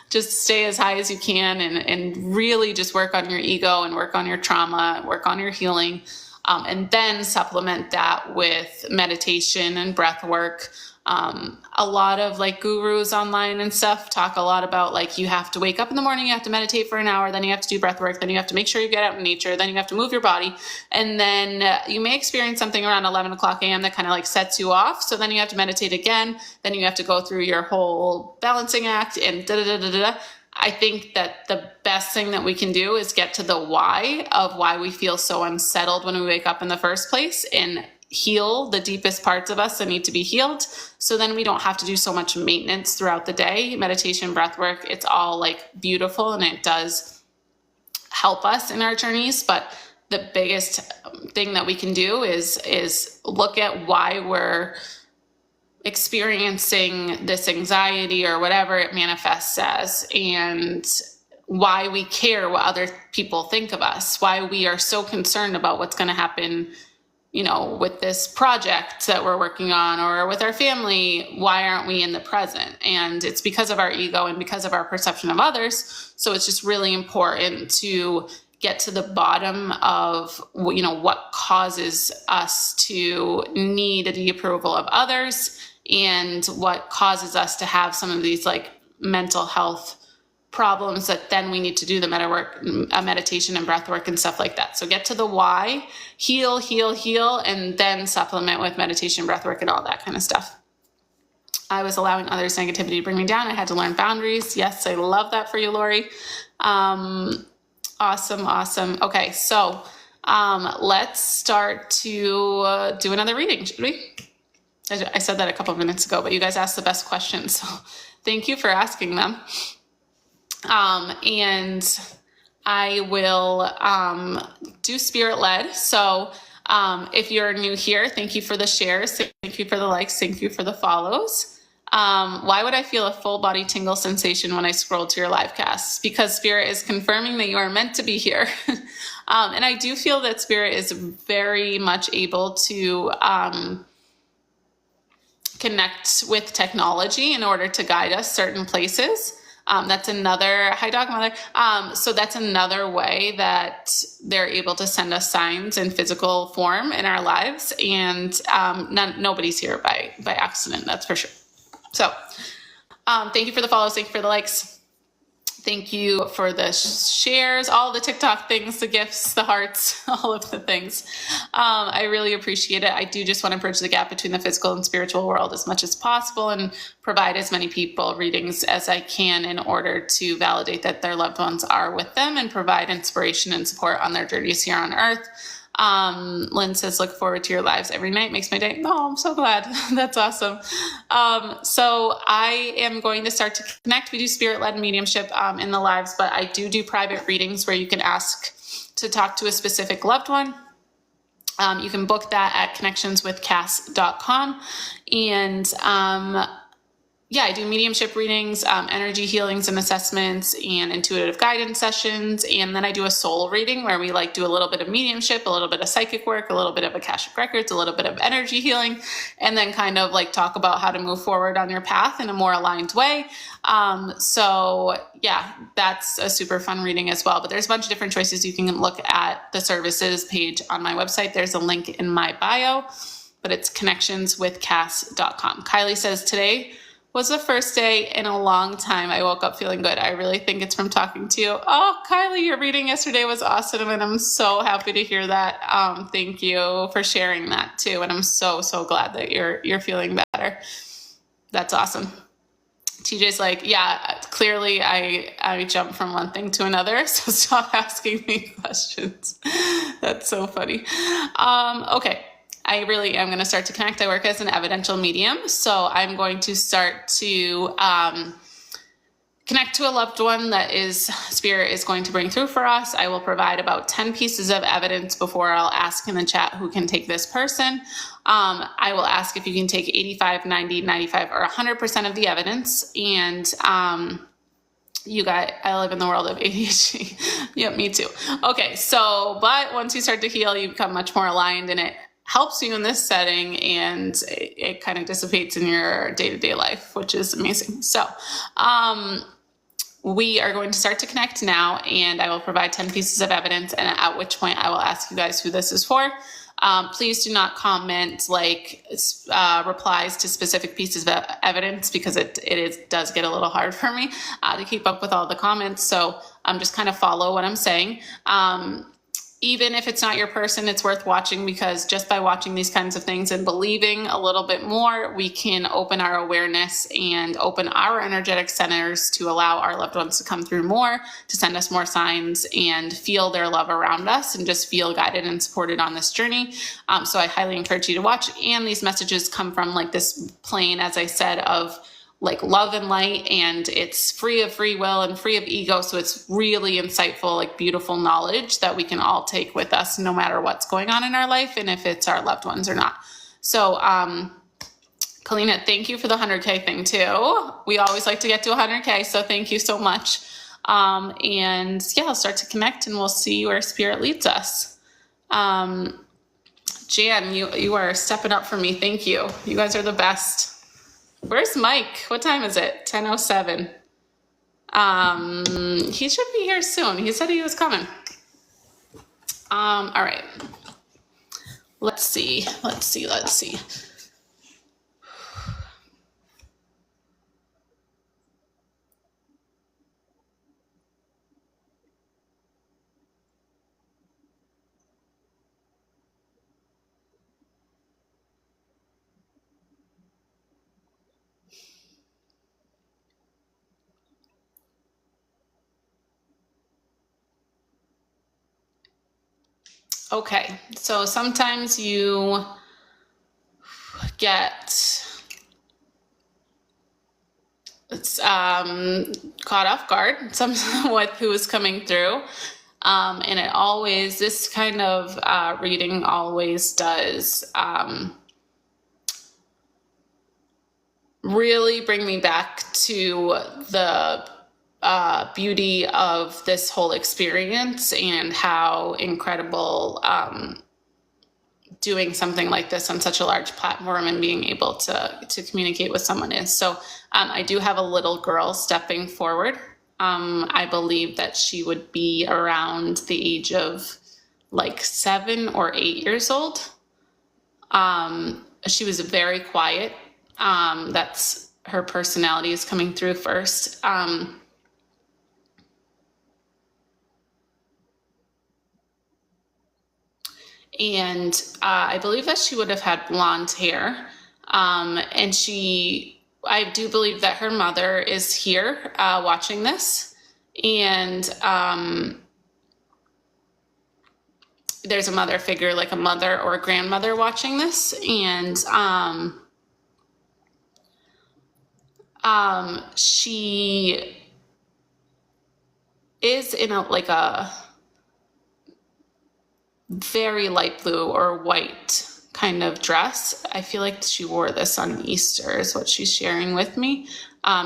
A: just stay as high as you can and really just work on your ego and work on your trauma, work on your healing, and then supplement that with meditation and breath work. A lot of like gurus online and stuff talk a lot about like you have to wake up in the morning, you have to meditate for an hour, then you have to do breath work, then you have to make sure you get out in nature, then you have to move your body, and then you may experience something around 11 o'clock a.m. that kind of like sets you off. So then you have to meditate again, then you have to go through your whole balancing act and da-da-da-da-da. I think that the best thing that we can do is get to the why of why we feel so unsettled when we wake up in the first place and heal the deepest parts of us that need to be healed. So then we don't have to do so much maintenance throughout the day. Meditation, breath work, it's all like beautiful and it does help us in our journeys. But the biggest thing that we can do is look at why we're experiencing this anxiety or whatever it manifests as, and why we care what other people think of us, why we are so concerned about what's going to happen, you know, with this project that we're working on or with our family. Why aren't we in the present? And it's because of our ego and because of our perception of others. So it's just really important to get to the bottom of, you know, what causes us to need the approval of others and what causes us to have some of these like mental health problems that then we need to do the meditation and breath work and stuff like that. So get to the why, heal, and then supplement with meditation, breath work, and all that kind of stuff. I was allowing others' negativity to bring me down. I had to learn boundaries. Yes, I love that for you, Lori. Awesome. Okay, so let's start to do another reading, should we? I said that a couple of minutes ago, but you guys asked the best questions, so thank you for asking them. And I will do spirit led. So if you're new here, thank you for the shares. Thank you for the likes. Thank you for the follows. Why would I feel a full body tingle sensation when I scroll to your live casts? Because spirit is confirming that you are meant to be here. And I do feel that spirit is very much able to connect with technology in order to guide us certain places. That's another, hi dog mother. So that's another way that they're able to send us signs in physical form in our lives. And nobody's here by accident, that's for sure. So thank you for the follows. Thank you for the likes. Thank you for the shares, all the TikTok things, the gifts, the hearts, all of the things. I really appreciate it. I do just want to bridge the gap between the physical and spiritual world as much as possible and provide as many people readings as I can in order to validate that their loved ones are with them and provide inspiration and support on their journeys here on earth. Lynn says, look forward to your lives every night. Makes my day. Oh, I'm so glad. That's awesome. So I am going to start to connect. We do spirit-led mediumship in the lives, but I do private readings where you can ask to talk to a specific loved one. You can book that at connectionswithcass.com. And yeah, I do mediumship readings, energy healings and assessments, and intuitive guidance sessions. And then I do a soul reading where we like do a little bit of mediumship, a little bit of psychic work, a little bit of Akashic records, a little bit of energy healing, and then kind of like talk about how to move forward on your path in a more aligned way. So yeah, that's a super fun reading as well. But there's a bunch of different choices. You can look at the services page on my website. There's a link in my bio, but it's connectionswithcass.com. Kylie says, today was the first day in a long time I woke up feeling good. I really think it's from talking to you. Oh, Kylie, your reading yesterday was awesome, and I'm so happy to hear that. Thank you for sharing that too, and I'm so glad that you're feeling better. That's awesome. TJ's like, yeah, clearly I jump from one thing to another, so stop asking me questions. That's so funny. Okay. I really am going to start to connect. I work as an evidential medium, so I'm going to start to connect to a loved one that Spirit is going to bring through for us. I will provide about 10 pieces of evidence before I'll ask in the chat who can take this person. I will ask if you can take 85, 90, 95, or 100% of the evidence. And you guys, I live in the world of ADHD. Yep, me too. Okay, but once you start to heal, you become much more aligned, and it helps you in this setting, and it kind of dissipates in your day-to-day life, which is amazing. So we are going to start to connect now, and I will provide 10 pieces of evidence, and at which point I will ask you guys who this is for. Please do not comment replies to specific pieces of evidence, because it does get a little hard for me to keep up with all the comments. So just kind of follow what I'm saying. Even if it's not your person, it's worth watching, because just by watching these kinds of things and believing a little bit more, we can open our awareness and open our energetic centers to allow our loved ones to come through more, to send us more signs and feel their love around us, and just feel guided and supported on this journey. So I highly encourage you to watch. And these messages come from like this plane, as I said, of like love and light, and it's free of free will and free of ego. So it's really insightful, like beautiful knowledge that we can all take with us no matter what's going on in our life, and if it's our loved ones or not. So, Kalina, thank you for the 100K thing too. We always like to get to 100K. So thank you so much. And yeah, I'll start to connect, and we'll see where Spirit leads us. Jan, you are stepping up for me. Thank you. You guys are the best. Where's Mike? What time is it? 10:07. He should be here soon. He said he was coming. All right. Let's see. Okay, so sometimes you get caught off guard with who is coming through. And this kind of reading always does really bring me back to the beauty of this whole experience, and how incredible doing something like this on such a large platform and being able to communicate with someone is. So I do have a little girl stepping forward. I believe that she would be around the age of like 7 or 8 years old. She was very quiet. That's her personality is coming through first. And I believe that she would have had blonde hair. And I do believe that her mother is here watching this. And there's a mother figure, like a mother or a grandmother watching this. And she is in a very light blue or white kind of dress. I feel like she wore this on Easter is what she's sharing with me.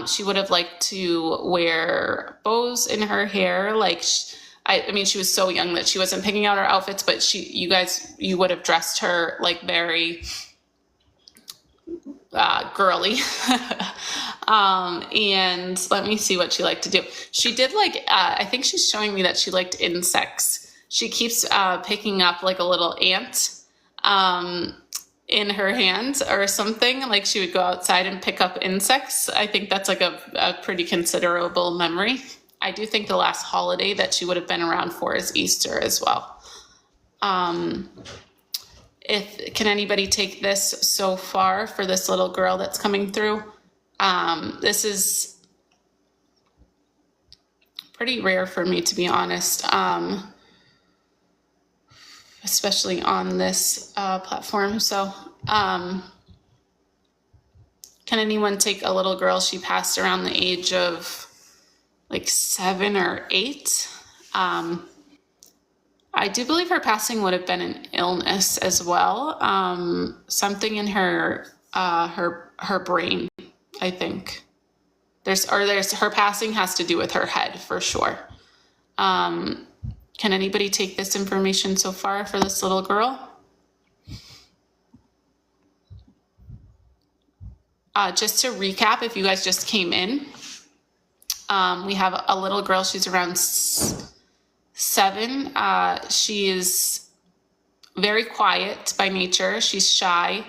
A: She would have liked to wear bows in her hair. Like, I mean, she was so young that she wasn't picking out her outfits, but you would have dressed her like very girly. And let me see what she liked to do. She did like, I think she's showing me that she liked insects. She keeps picking up like a little ant in her hand or something. Like she would go outside and pick up insects. I think that's like a pretty considerable memory. I do think the last holiday that she would have been around for is Easter as well. Can anybody take this so far for this little girl that's coming through? This is pretty rare for me, to be honest, especially on this platform. So can anyone take a little girl? She passed around the age of like 7 or 8. I do believe her passing would have been an illness as well. Something in her brain, I think. Her passing has to do with her head for sure. Can anybody take this information so far for this little girl? Just to recap, if you guys just came in, we have a little girl. She's around 7. She is very quiet by nature. She's shy.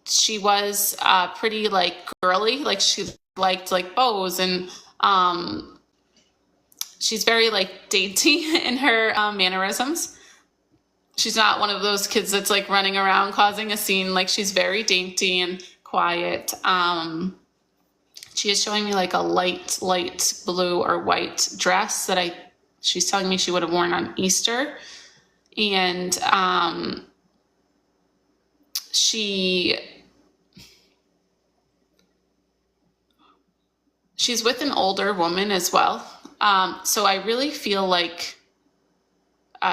A: She was pretty like girly, like she liked like bows, and she's very like dainty in her mannerisms. She's not one of those kids that's like running around causing a scene. Like she's very dainty and quiet. She is showing me like a light blue or white dress that she's telling me she would have worn on Easter. And she's with an older woman as well. So I really feel like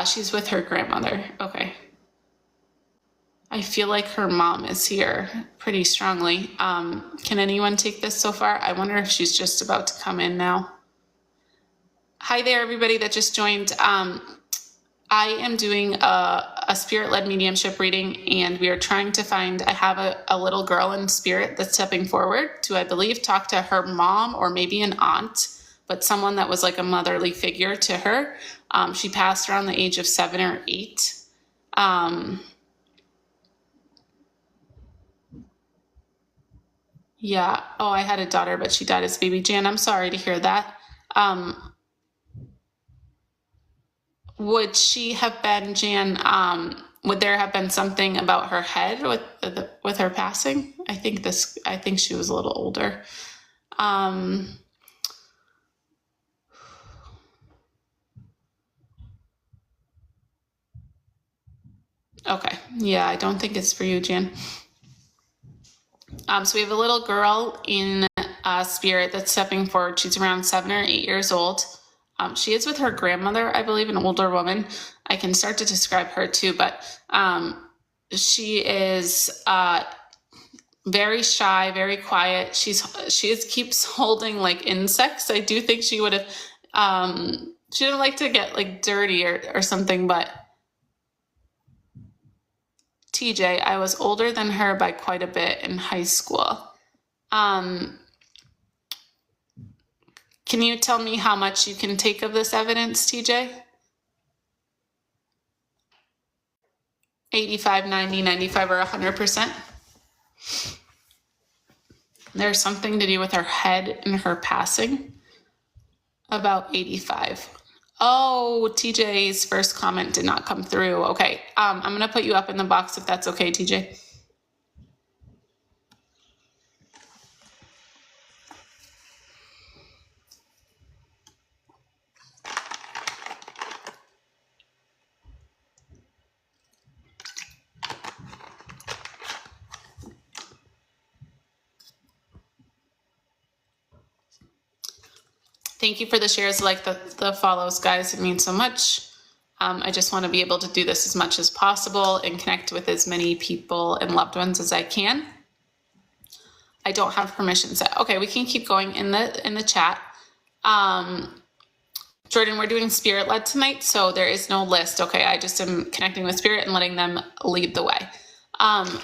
A: she's with her grandmother. Okay. I feel like her mom is here pretty strongly. Can anyone take this so far? I wonder if she's just about to come in now. Hi there, everybody that just joined. I am doing a spirit-led mediumship reading, and we are trying to find, I have a little girl in spirit that's stepping forward to, I believe, talk to her mom or maybe an aunt, but someone that was like a motherly figure to her. She passed around the age of 7 or 8. Yeah. Oh, I had a daughter, but she died as a baby. Jan, I'm sorry to hear that. Would she have been, Jan, would there have been something about her head with her passing? I think she was a little older. Okay. Yeah, I don't think it's for you, Jan. So we have a little girl in spirit that's stepping forward. She's around 7 or 8 years old. She is with her grandmother, I believe, an older woman. I can start to describe her too, but she is very shy, very quiet. She keeps holding like insects. I do think she would have, she didn't like to get like dirty or something, but TJ, I was older than her by quite a bit in high school. Can you tell me how much you can take of this evidence, TJ? 85, 90, 95, or 100%? There's something to do with her head and her passing. About 85. Oh, TJ's first comment did not come through. Okay, I'm going to put you up in the box if that's okay, TJ. Thank you for the shares, like the follows, guys. It means so much. I just want to be able to do this as much as possible and connect with as many people and loved ones as I can. I don't have permission set. Okay, we can keep going in the chat. Jordan, we're doing spirit led tonight, so there is no list. Okay, I just am connecting with spirit and letting them lead the way.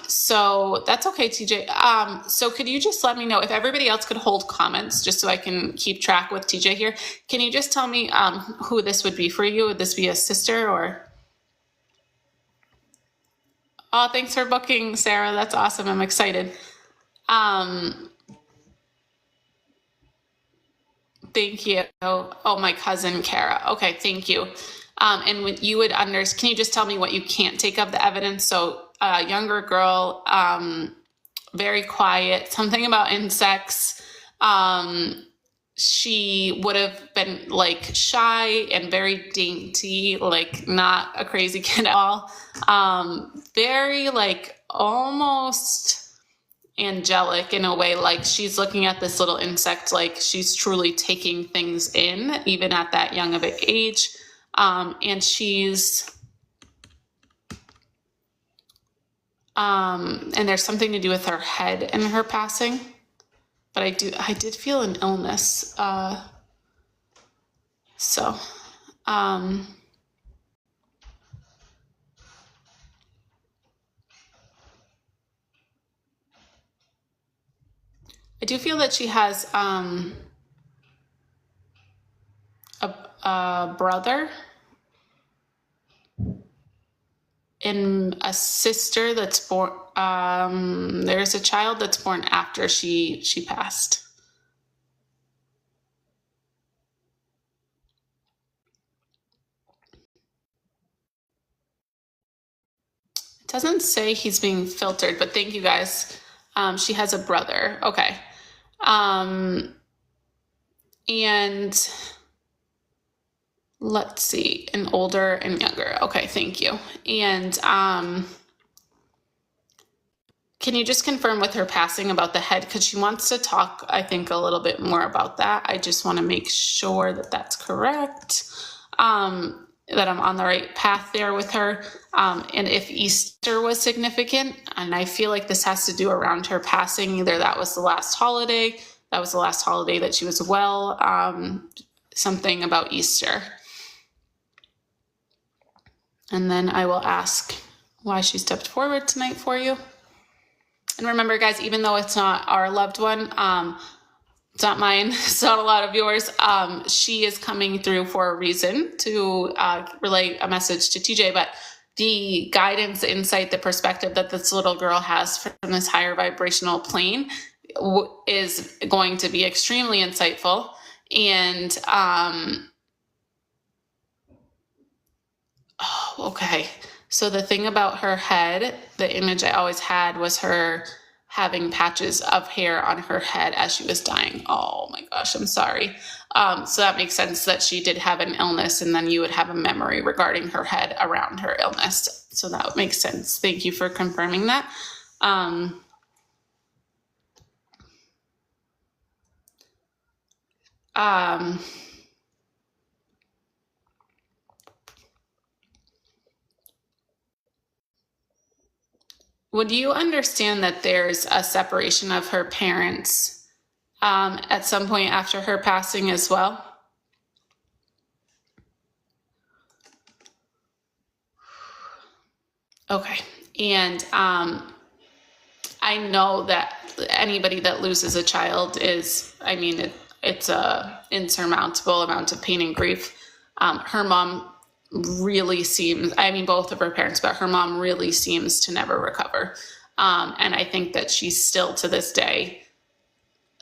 A: So that's okay, TJ. So could you just let me know if everybody else could hold comments just so I can keep track with TJ here? Can you just tell me who this would be for you? Would this be a sister or? Oh, thanks for booking, Sarah. That's awesome. I'm excited. Thank you. Oh, my cousin, Kara. Okay, thank you. And when you would can you just tell me what you can't take of the evidence? So younger girl, very quiet, something about insects. She would have been like shy and very dainty, like not a crazy kid at all. Very like almost angelic in a way, like she's looking at this little insect like she's truly taking things in, even at that young of an age. And she's and there's something to do with her head and her passing, but I did feel an illness. I do feel that she has a brother and a sister that's born. There's a child that's born after she passed. It doesn't say he's being filtered, but thank you guys. She has a brother. Okay. And let's see, an older and younger. Okay, thank you. And can you just confirm with her passing about the head? Because she wants to talk, I think, a little bit more about that. I just want to make sure that that's correct, that I'm on the right path there with her. And if Easter was significant, and I feel like this has to do around her passing, either that was the last holiday, that she was well, something about Easter. And then I will ask why she stepped forward tonight for you. And remember, guys, even though it's not our loved one, it's not mine, it's not a lot of yours, she is coming through for a reason to relay a message to TJ. But the guidance, the insight, the perspective that this little girl has from this higher vibrational plane is going to be extremely insightful. And okay. So the thing about her head, the image I always had was her having patches of hair on her head as she was dying. Oh my gosh, I'm sorry. So that makes sense that she did have an illness, and then you would have a memory regarding her head around her illness. So that makes sense. Thank you for confirming that. Would you understand that there's a separation of her parents at some point after her passing as well? Okay. And I know that anybody that loses a child is, I mean, it's a insurmountable amount of pain and grief. Her mom really seems, I mean, both of her parents, but her mom really seems to never recover. And I think that she still to this day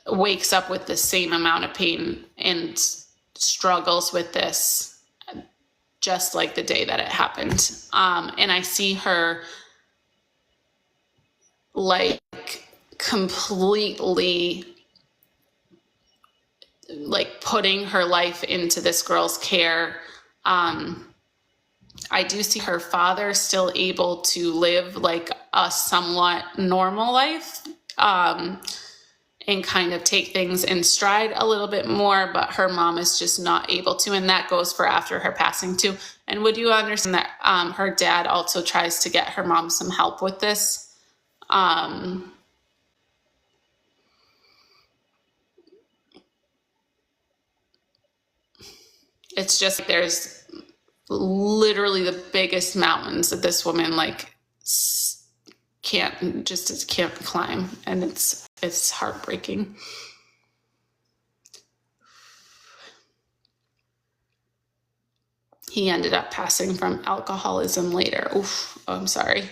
A: wakes up with the same amount of pain and struggles with this just like the day that it happened. And I see her like completely like putting her life into this girl's care. I do see her father still able to live like a somewhat normal life. And and kind of take things in stride a little bit more, but her mom is just not able to, and that goes for after her passing too. And would you understand that her dad also tries to get her mom some help with this? It's just there's literally the biggest mountains that this woman like can't climb, and it's heartbreaking. He ended up passing from alcoholism later. Oof, oh, I'm sorry.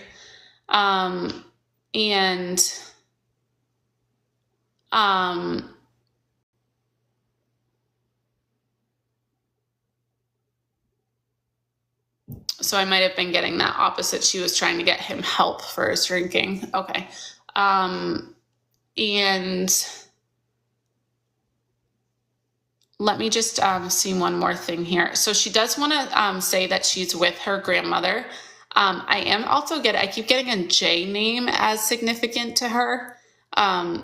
A: So I might have been getting that opposite. She was trying to get him help for his drinking. Okay. And let me just see one more thing here. So she does want to say that she's with her grandmother. I keep getting a J name as significant to her.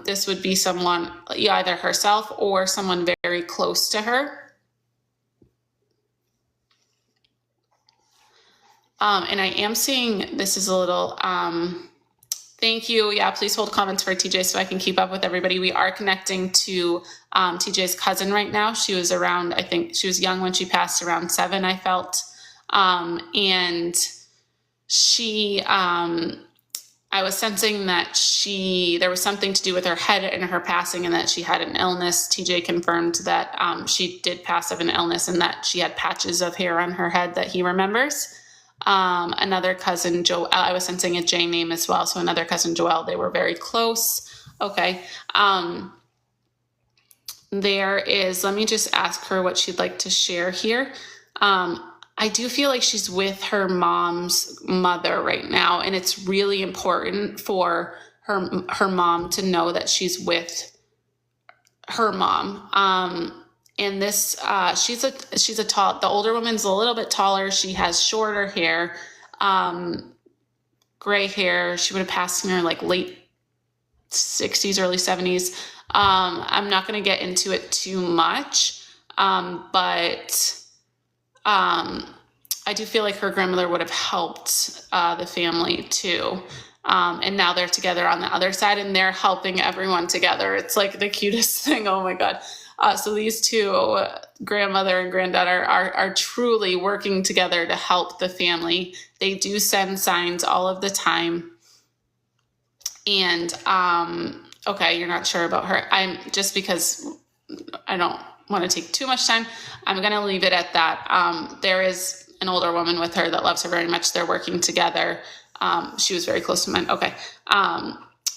A: This would be someone, either herself or someone very close to her. And I am seeing, this is a little, thank you. Yeah, please hold comments for TJ so I can keep up with everybody. We are connecting to TJ's cousin right now. She was around, I think she was young when she passed, around 7, I felt. And she, I was sensing that there was something to do with her head and her passing, and that she had an illness. TJ confirmed that she did pass of an illness, and that she had patches of hair on her head that he remembers. Another cousin, Joel, I was sensing a J name as well. So another cousin, Joel, they were very close. Okay. Let me just ask her what she'd like to share here. I do feel like she's with her mom's mother right now, and it's really important for her mom to know that she's with her mom. And this, she's a tall, the older woman's a little bit taller. She has shorter hair, gray hair. She would have passed in her like late 60s, early 70s. I'm not going to get into it too much, but I do feel like her grandmother would have helped the family too. And now they're together on the other side, and they're helping everyone together. It's like the cutest thing. Oh my God. So these two, grandmother and granddaughter, are truly working together to help the family. They do send signs all of the time. And, okay, you're not sure about her. Just because I don't want to take too much time, I'm going to leave it at that. There is an older woman with her that loves her very much. They're working together. She was very close to mine. Okay.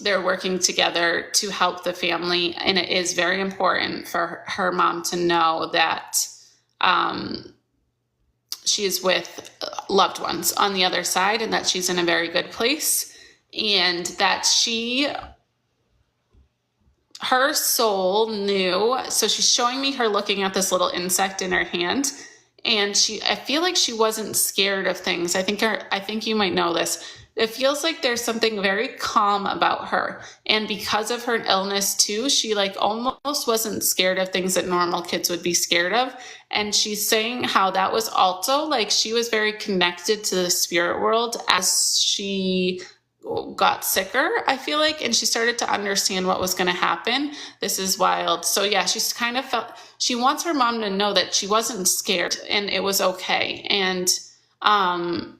A: They're working together to help the family, and it is very important for her mom to know that she is with loved ones on the other side, and that she's in a very good place, and that her soul knew. So she's showing me her looking at this little insect in her hand, and I feel like she wasn't scared of things. I think you might know this. It feels like there's something very calm about her. And because of her illness too, she like almost wasn't scared of things that normal kids would be scared of. And she's saying how that was also like she was very connected to the spirit world as she got sicker, I feel like, and she started to understand what was going to happen. This is wild. So yeah, she's kind of felt, she wants her mom to know that she wasn't scared and it was okay. And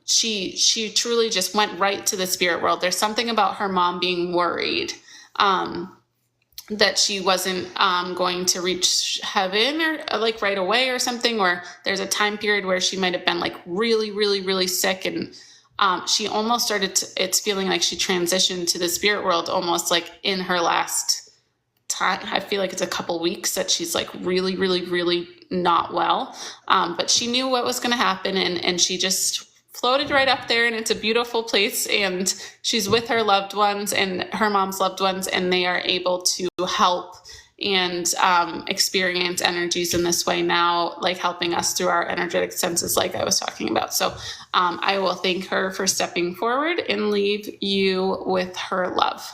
A: she truly just went right to the spirit world. There's something about her mom being worried, that she wasn't, going to reach heaven or like right away or something, or there's a time period where she might've been like really, really, really sick. And, she almost it's feeling like she transitioned to the spirit world almost like in her last time. I feel like it's a couple weeks that she's like really, really, really not well. But she knew what was going to happen, and she just floated right up there, and it's a beautiful place, and she's with her loved ones and her mom's loved ones, and they are able to help and experience energies in this way now, like helping us through our energetic senses like I was talking about. So I will thank her for stepping forward and leave you with her love.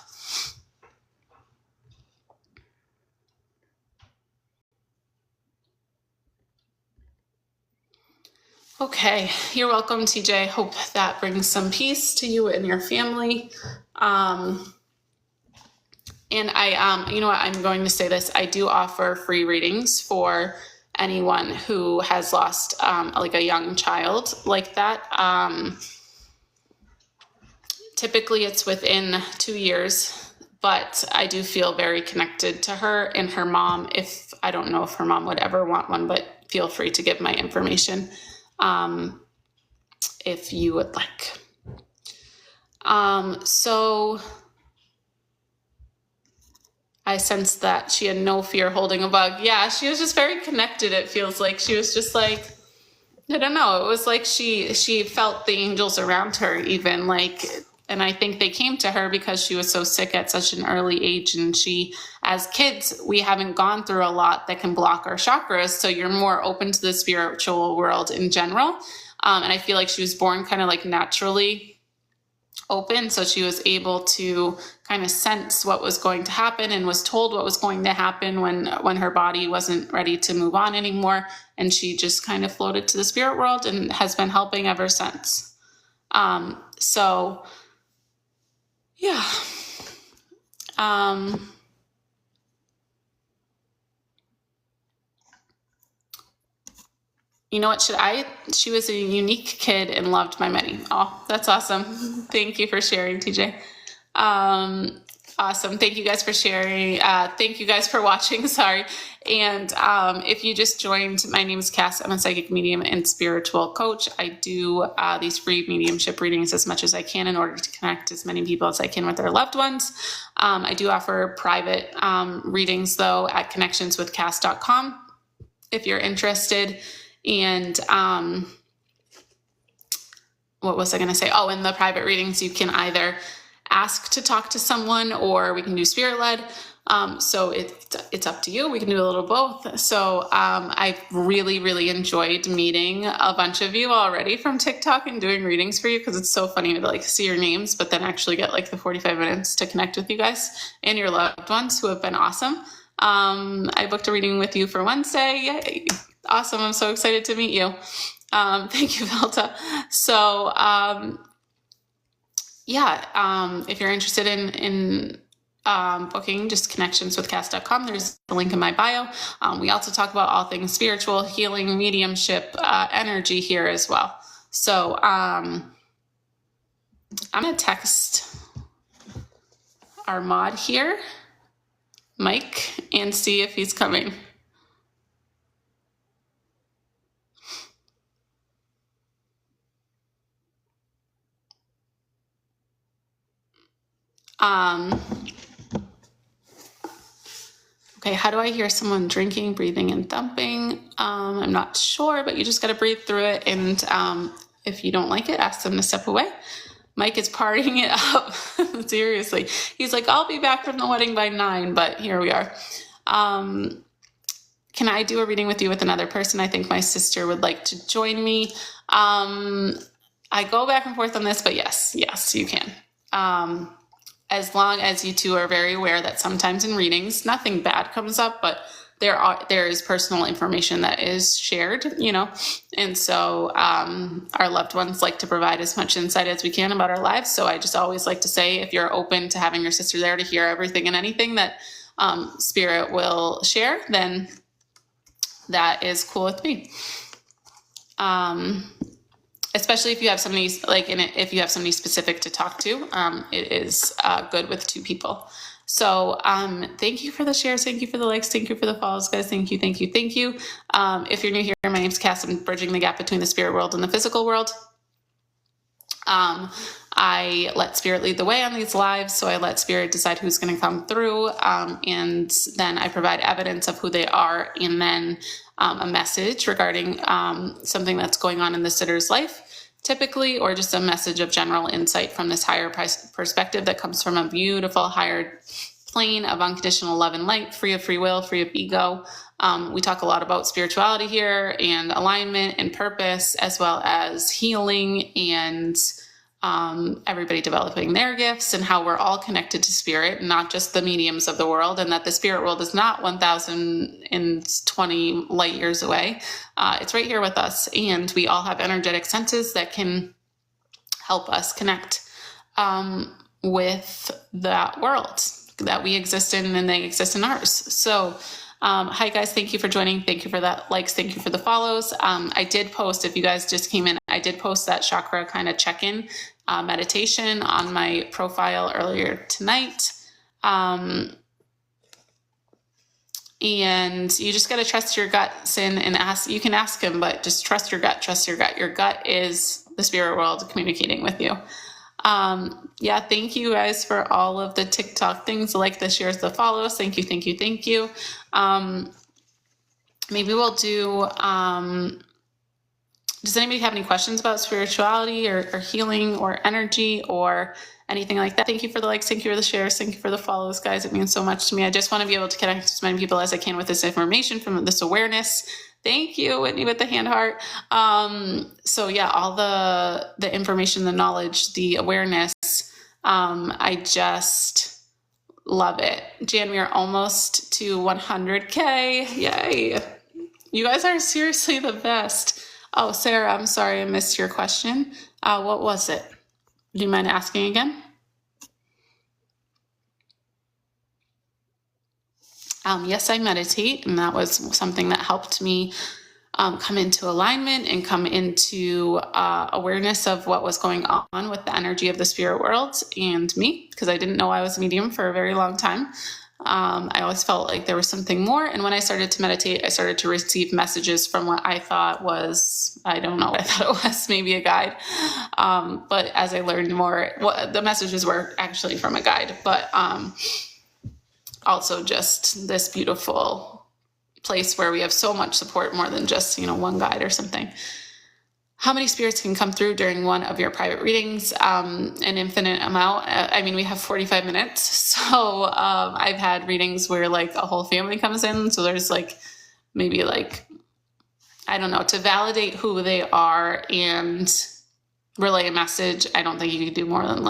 A: Okay, you're welcome, TJ. Hope that brings some peace to you and your family. And you know what, I'm going to say this. I do offer free readings for anyone who has lost like a young child like that. Typically it's within 2 years, but I do feel very connected to her and her mom. If I don't know if her mom would ever want one, but feel free to give my information if you would like. So I sensed that she had no fear holding a bug. Yeah, she was just very connected. It feels like she was just like, I don't know. It was like she felt the angels around her even, like, and I think they came to her because she was so sick at such an early age. And she, as kids, we haven't gone through a lot that can block our chakras. So you're more open to the spiritual world in general. And I feel like she was born kind of like naturally open, so she was able to kind of sense what was going to happen and was told what was going to happen when her body wasn't ready to move on anymore, and she just kind of floated to the spirit world and has been helping ever since. So yeah. You know what, she was a unique kid and loved by many. Oh, that's awesome. Thank you for sharing, TJ. Awesome. Thank you guys for sharing. Thank you guys for watching. Sorry. And if you just joined, my name is Cass. I'm a psychic medium and spiritual coach. I do these free mediumship readings as much as I can in order to connect as many people as I can with their loved ones. I do offer private readings, though, at connectionswithcass.com if you're interested. And what was I going to say? Oh, in the private readings, you can either ask to talk to someone or we can do spirit-led. So it's up to you. We can do a little both. So I've really, really enjoyed meeting a bunch of you already from TikTok and doing readings for you, because it's so funny to like see your names, but then actually get like the 45 minutes to connect with you guys and your loved ones who have been awesome. I booked a reading with you for Wednesday. Yay. Awesome. I'm so excited to meet you. Thank you, Velta. So, if you're interested in booking, just connectionswithcass.com. There's a link in my bio. We also talk about all things spiritual, healing, mediumship, energy here as well. So, I'm going to text our mod here, Mike, and see if he's coming. Okay, how do I hear someone drinking, breathing, and thumping? I'm not sure, but you just got to breathe through it. And if you don't like it, ask them to step away. Mike is partying it up. Seriously. He's like, I'll be back from the wedding by 9, but here we are. Can I do a reading with you with another person? I think my sister would like to join me. I go back and forth on this, but yes, you can. As long as you two are very aware that sometimes in readings, nothing bad comes up, but there is personal information that is shared, and so our loved ones like to provide as much insight as we can about our lives. So I just always like to say, if you're open to having your sister there to hear everything and anything that Spirit will share, then that is cool with me. Especially if you have somebody if you have somebody specific to talk to, it is good with 2 people. So thank you for the shares. Thank you for the likes. Thank you for the follows, guys. Thank you. If you're new here, my name's Cass. I'm bridging the gap between the spirit world and the physical world. I let Spirit lead the way on these lives. So I let Spirit decide who's going to come through. And then I provide evidence of who they are, and then a message regarding something that's going on in the sitter's life, typically, or just a message of general insight from this higher perspective that comes from a beautiful higher plane of unconditional love and light, free of free will, free of ego. We talk a lot about spirituality here and alignment and purpose, as well as healing and everybody developing their gifts, and how we're all connected to spirit, not just the mediums of the world, and that the spirit world is not 1,020 light years away. It's right here with us, and we all have energetic senses that can help us connect with that world that we exist in and they exist in ours. So hi guys, thank you for joining. Thank you for that likes. Thank you for the follows. I did post, if you guys just came in, I did post that chakra kind of check-in meditation on my profile earlier tonight. And you just got to trust your gut, Sin, and ask. You can ask him, but just trust your gut. Trust your gut. Your gut is the spirit world communicating with you. Yeah, thank you guys for all of the TikTok things, like the shares, the follows. Thank you, thank you, thank you. Maybe we'll do, does anybody have any questions about spirituality or healing or energy or anything like that? Thank you for the likes. Thank you for the shares. Thank you for the follows, guys. It means so much to me. I just want to be able to connect with as many people as I can with this information, from this awareness. Thank you, Whitney, with the hand heart. So yeah, all the information, the knowledge, the awareness, I just love it. Jan, we are almost to 100K. Yay. You guys are seriously the best. Oh, Sarah, I'm sorry I missed your question. What was it? Do you mind asking again? Yes, I meditate, and that was something that helped me come into alignment and come into awareness of what was going on with the energy of the spirit world and me, because I didn't know I was a medium for a very long time. I always felt like there was something more. And when I started to meditate, I started to receive messages from what I thought was, I don't know what I thought it was, maybe a guide. But as I learned more, the messages were actually from a guide, but also just this beautiful place where we have so much support, more than just, one guide or something. How many spirits can come through during one of your private readings? An infinite amount. We have 45 minutes. So I've had readings where like a whole family comes in. So there's maybe I don't know, to validate who they are and relay a message. I don't think you could do more than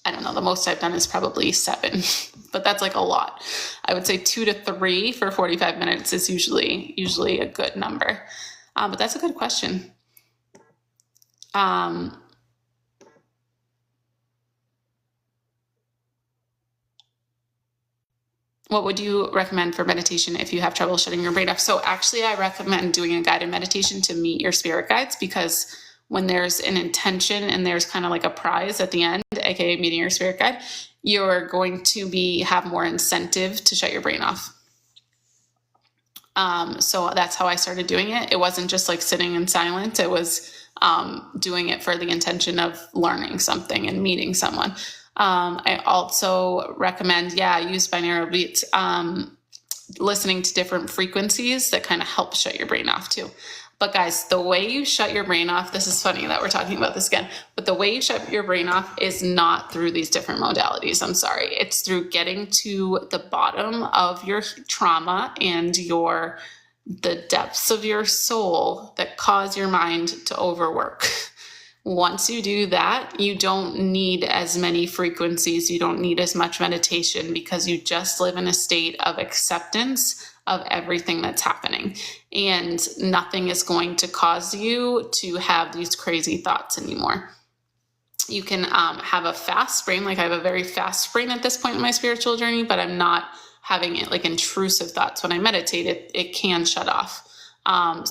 A: I don't know, the most I've done is probably 7, but that's a lot. I would say 2 to 3 for 45 minutes is usually a good number. But that's a good question. What would you recommend for meditation if you have trouble shutting your brain off? So actually, I recommend doing a guided meditation to meet your spirit guides, because when there's an intention and there's kind of like a prize at the end, aka meeting your spirit guide, you're going to have more incentive to shut your brain off. So that's how I started doing it. It wasn't just sitting in silence. It was doing it for the intention of learning something and meeting someone. I also recommend, use binaural beats, listening to different frequencies that kind of help shut your brain off too. But guys, the way you shut your brain off, this is funny that we're talking about this again, but the way you shut your brain off is not through these different modalities. I'm sorry. It's through getting to the bottom of your trauma and the depths of your soul that cause your mind to overwork. Once you do that, you don't need as many frequencies. You don't need as much meditation, because you just live in a state of acceptance of everything that's happening, and nothing is going to cause you to have these crazy thoughts anymore. You can have a fast brain. I have a very fast brain at this point in my spiritual journey, but I'm not having it intrusive thoughts. When I meditate, it can shut off. It's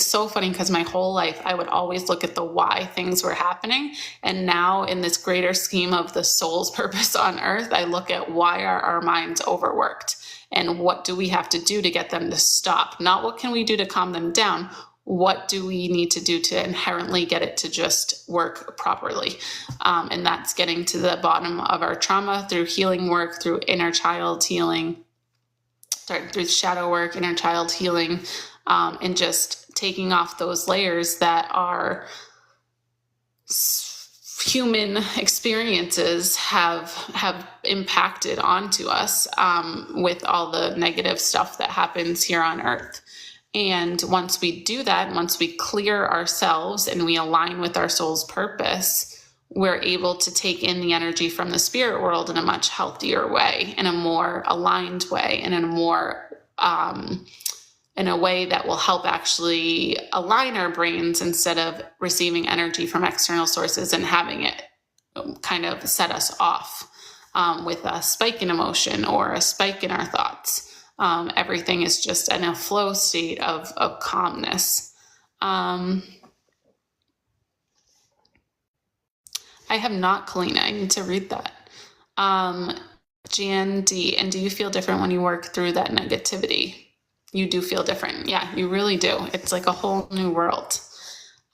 A: so funny, because my whole life I would always look at the why things were happening. And now in this greater scheme of the soul's purpose on earth, I look at why are our minds overworked, and what do we have to do to get them to stop? Not what can we do to calm them down? What do we need to do to inherently get it to just work properly? And that's getting to the bottom of our trauma through healing work, through inner child healing, through shadow work, inner child healing, and just taking off those layers that are human experiences have impacted onto us with all the negative stuff that happens here on earth. And once we do that, once we clear ourselves and we align with our soul's purpose, we're able to take in the energy from the spirit world in a much healthier way, in a more aligned way, and in a more in a way that will help actually align our brains instead of receiving energy from external sources and having it kind of set us off with a spike in emotion or a spike in our thoughts. Everything is just in a flow state of calmness. I have not, Kalina. I need to read that. Jan D. And do you feel different when you work through that negativity? You do feel different. Yeah, you really do. It's like a whole new world.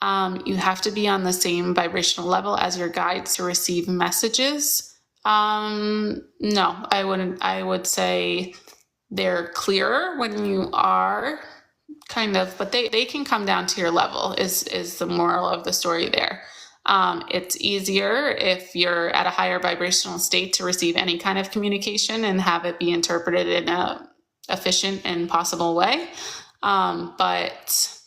A: You have to be on the same vibrational level as your guides to receive messages. No, I wouldn't. I would say they're clearer when you are kind of, but they can come down to your level is the moral of the story there. It's easier if you're at a higher vibrational state to receive any kind of communication and have it be interpreted in a efficient and possible way. But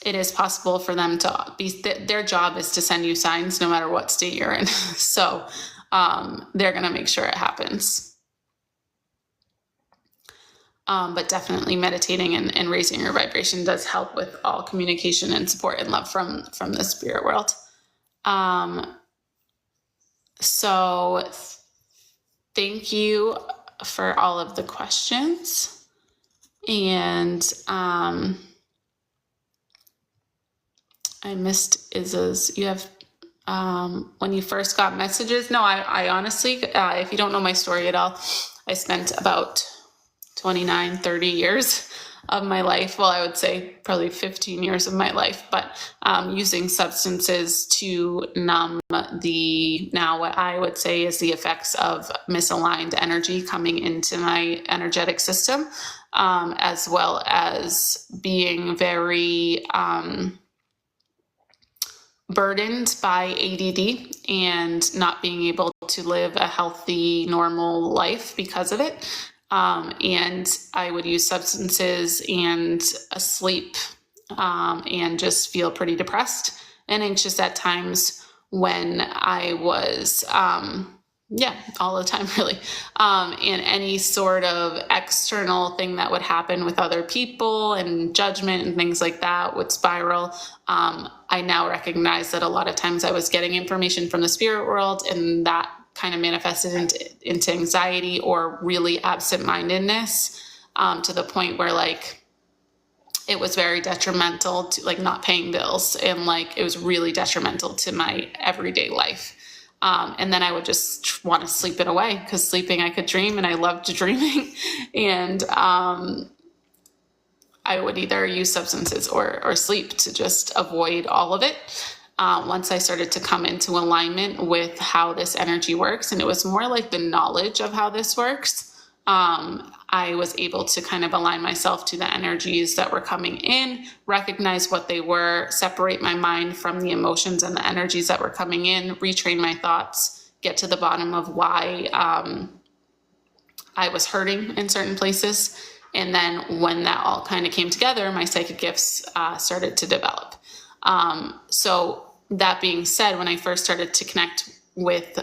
A: it is possible for them to be, their job is to send you signs no matter what state you're in. So they're going to make sure it happens. But definitely meditating and raising your vibration does help with all communication and support and love from the spirit world. So thank you for all of the questions. And I missed Izza's. You have, when you first got messages? No, I honestly, if you don't know my story at all, I spent about 29, 30 years of my life. Well, I would say probably 15 years of my life, but using substances to numb now what I would say is the effects of misaligned energy coming into my energetic system, as well as being very burdened by ADD and not being able to live a healthy, normal life because of it. And I would use substances and sleep and just feel pretty depressed and anxious at times when I was, all the time really. And any sort of external thing that would happen with other people and judgment and things like that would spiral. I now recognize that a lot of times I was getting information from the spirit world, and that kind of manifested into anxiety or really absent-mindedness, to the point where like it was very detrimental to like not paying bills, and like it was really detrimental to my everyday life. And then I would just want to sleep it away, because sleeping I could dream, and I loved dreaming. And I would either use substances or sleep to just avoid all of it. Once I started to come into alignment with how this energy works, and it was more like the knowledge of how this works, I was able to kind of align myself to the energies that were coming in, recognize what they were, separate my mind from the emotions and the energies that were coming in, retrain my thoughts, get to the bottom of why I was hurting in certain places. And then when that all kind of came together, my psychic gifts started to develop. So that being said, when I first started to connect with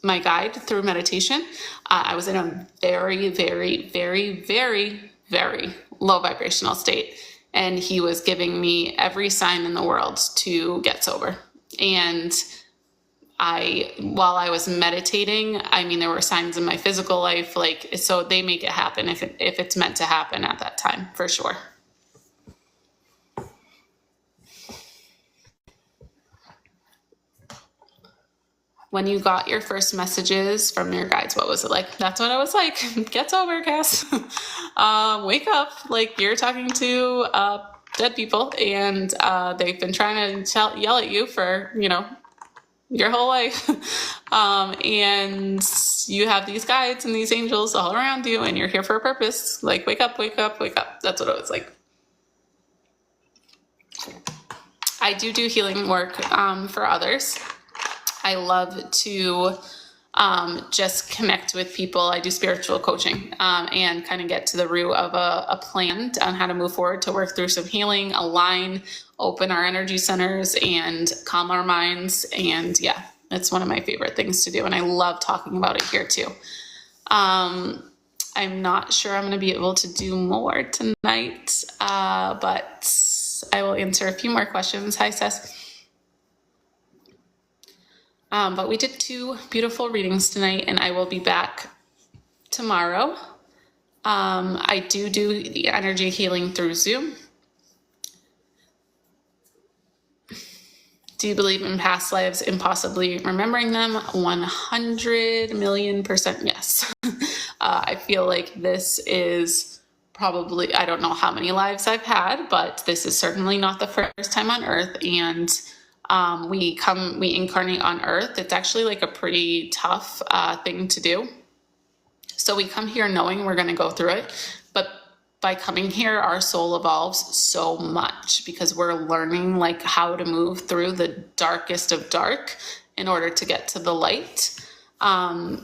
A: my guide through meditation, I was in a very, very, very, very, very low vibrational state. And he was giving me every sign in the world to get sober. And while I was meditating, I mean, there were signs in my physical life, like, so they make it happen if it's meant to happen at that time, for sure. When you got your first messages from your guides, what was it like? That's what I was like. Get sober, Cass. Wake up. Like, you're talking to dead people, and they've been trying to yell at you for, your whole life. And you have these guides and these angels all around you, and you're here for a purpose. Like, wake up, wake up, wake up. That's what it was like. I do healing work for others. I love to just connect with people. I do spiritual coaching and kind of get to the root of a plan on how to move forward to work through some healing, align, open our energy centers, and calm our minds. And yeah, it's one of my favorite things to do. And I love talking about it here too. I'm not sure I'm going to be able to do more tonight, but I will answer a few more questions. Hi, Seth. But we did 2 beautiful readings tonight, and I will be back tomorrow. I do the energy healing through Zoom. Do you believe in past lives and possibly remembering them? 100 million % yes. I feel like this is probably, I don't know how many lives I've had, but this is certainly not the first time on Earth. And we incarnate on Earth. It's actually like a pretty tough thing to do. So we come here knowing we're going to go through it, but by coming here, our soul evolves so much because we're learning like how to move through the darkest of dark in order to get to the light. And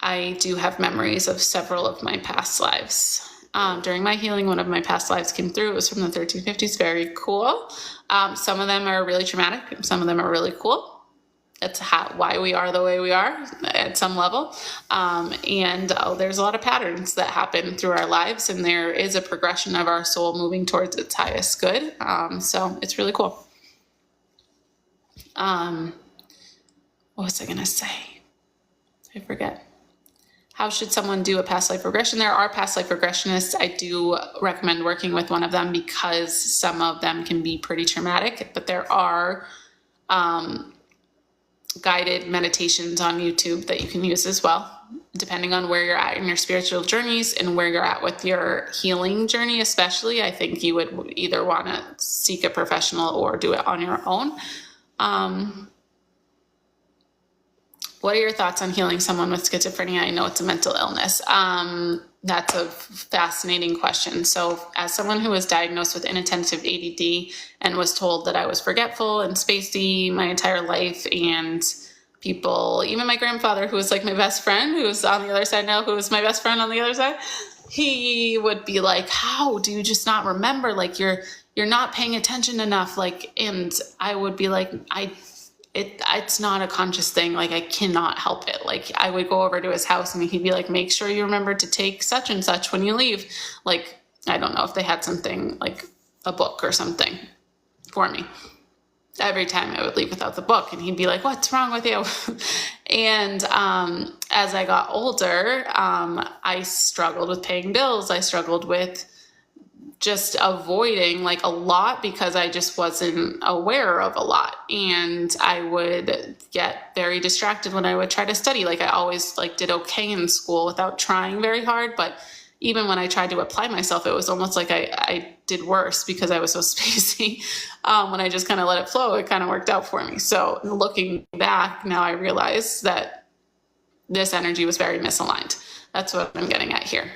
A: I do have memories of several of my past lives. During my healing, one of my past lives came through. It was from the 1350s. Very cool. Some of them are really traumatic. Some of them are really cool. That's why we are the way we are at some level. And there's a lot of patterns that happen through our lives, and there is a progression of our soul moving towards its highest good. So it's really cool. What was I going to say? I forget. How should someone do a past life regression? There are past life regressionists. I do recommend working with one of them because some of them can be pretty traumatic, but there are guided meditations on YouTube that you can use as well, depending on where you're at in your spiritual journeys and where you're at with your healing journey. Especially, I think you would either want to seek a professional or do it on your own. What are your thoughts on healing someone with schizophrenia? I know it's a mental illness. That's a fascinating question. So as someone who was diagnosed with inattentive ADD and was told that I was forgetful and spacey my entire life, and people, even my grandfather, who was like my best friend, who's on the other side now, who was my best friend on the other side, he would be like, how do you just not remember? Like you're not paying attention enough. Like, and I would be like, it's not a conscious thing. Like I cannot help it. Like I would go over to his house and he'd be like, make sure you remember to take such and such when you leave. Like, I don't know if they had something like a book or something for me. Every time I would leave without the book, and he'd be like, what's wrong with you? And as I got older, I struggled with paying bills. I struggled with just avoiding like a lot because I just wasn't aware of a lot, and I would get very distracted when I would try to study. Like I always like did okay in school without trying very hard, but even when I tried to apply myself, it was almost like I did worse because I was so spacey. When I just kind of let it flow, it kind of worked out for me. So looking back now, I realize that this energy was very misaligned. That's what I'm getting at here.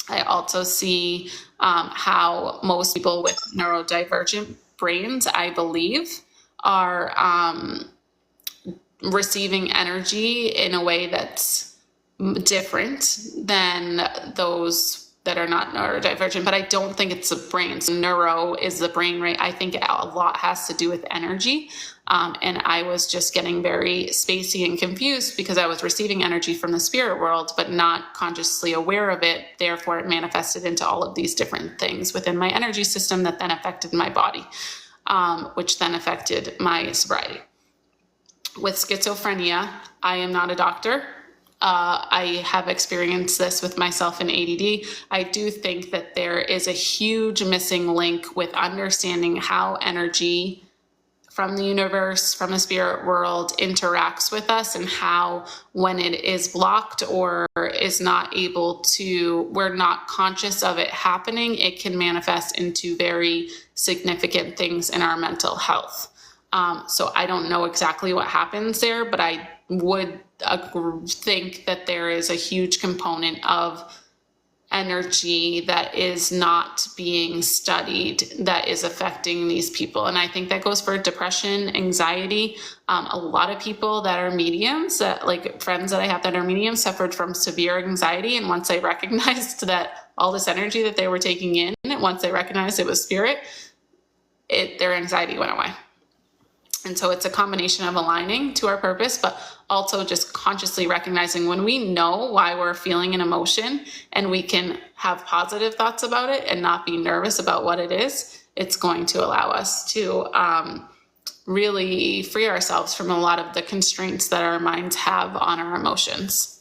A: I also see how most people with neurodivergent brains, I believe, are receiving energy in a way that's different than those that are not neurodivergent. But I don't think it's the brain. So neuro is the brain, right? I think a lot has to do with energy. And I was just getting very spacey and confused because I was receiving energy from the spirit world, but not consciously aware of it. Therefore, it manifested into all of these different things within my energy system that then affected my body, which then affected my sobriety. With schizophrenia, I am not a doctor. I have experienced this with myself in ADD. I do think that there is a huge missing link with understanding how energy from the universe, from the spirit world interacts with us, and how when it is blocked or is not able to, we're not conscious of it happening, it can manifest into very significant things in our mental health. So I don't know exactly what happens there, but I would think that there is a huge component of energy that is not being studied that is affecting these people. And I think that goes for depression, anxiety. A lot of people that are mediums, that like friends that I have that are mediums, suffered from severe anxiety. And once they recognized that all this energy that they were taking in, once they recognized it was spirit, their anxiety went away. And so it's a combination of aligning to our purpose, but also just consciously recognizing when we know why we're feeling an emotion and we can have positive thoughts about it and not be nervous about what it is, it's going to allow us to really free ourselves from a lot of the constraints that our minds have on our emotions.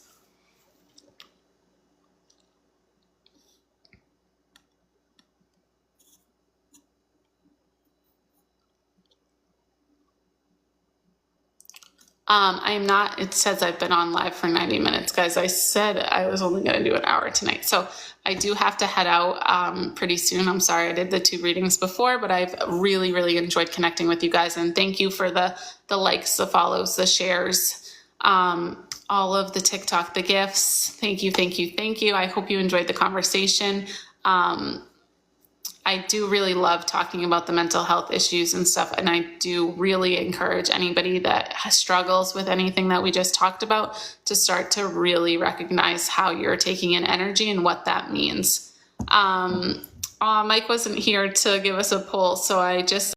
A: I am not, it says I've been on live for 90 minutes, guys. I said I was only going to do an hour tonight. So I do have to head out pretty soon. I'm sorry I did the 2 readings before, but I've really, really enjoyed connecting with you guys. And thank you for the likes, the follows, the shares, all of the TikTok, the gifts. Thank you, thank you, thank you. I hope you enjoyed the conversation. I do really love talking about the mental health issues and stuff. And I do really encourage anybody that struggles with anything that we just talked about to start to really recognize how you're taking in energy and what that means. Mike wasn't here to give us a poll, so I just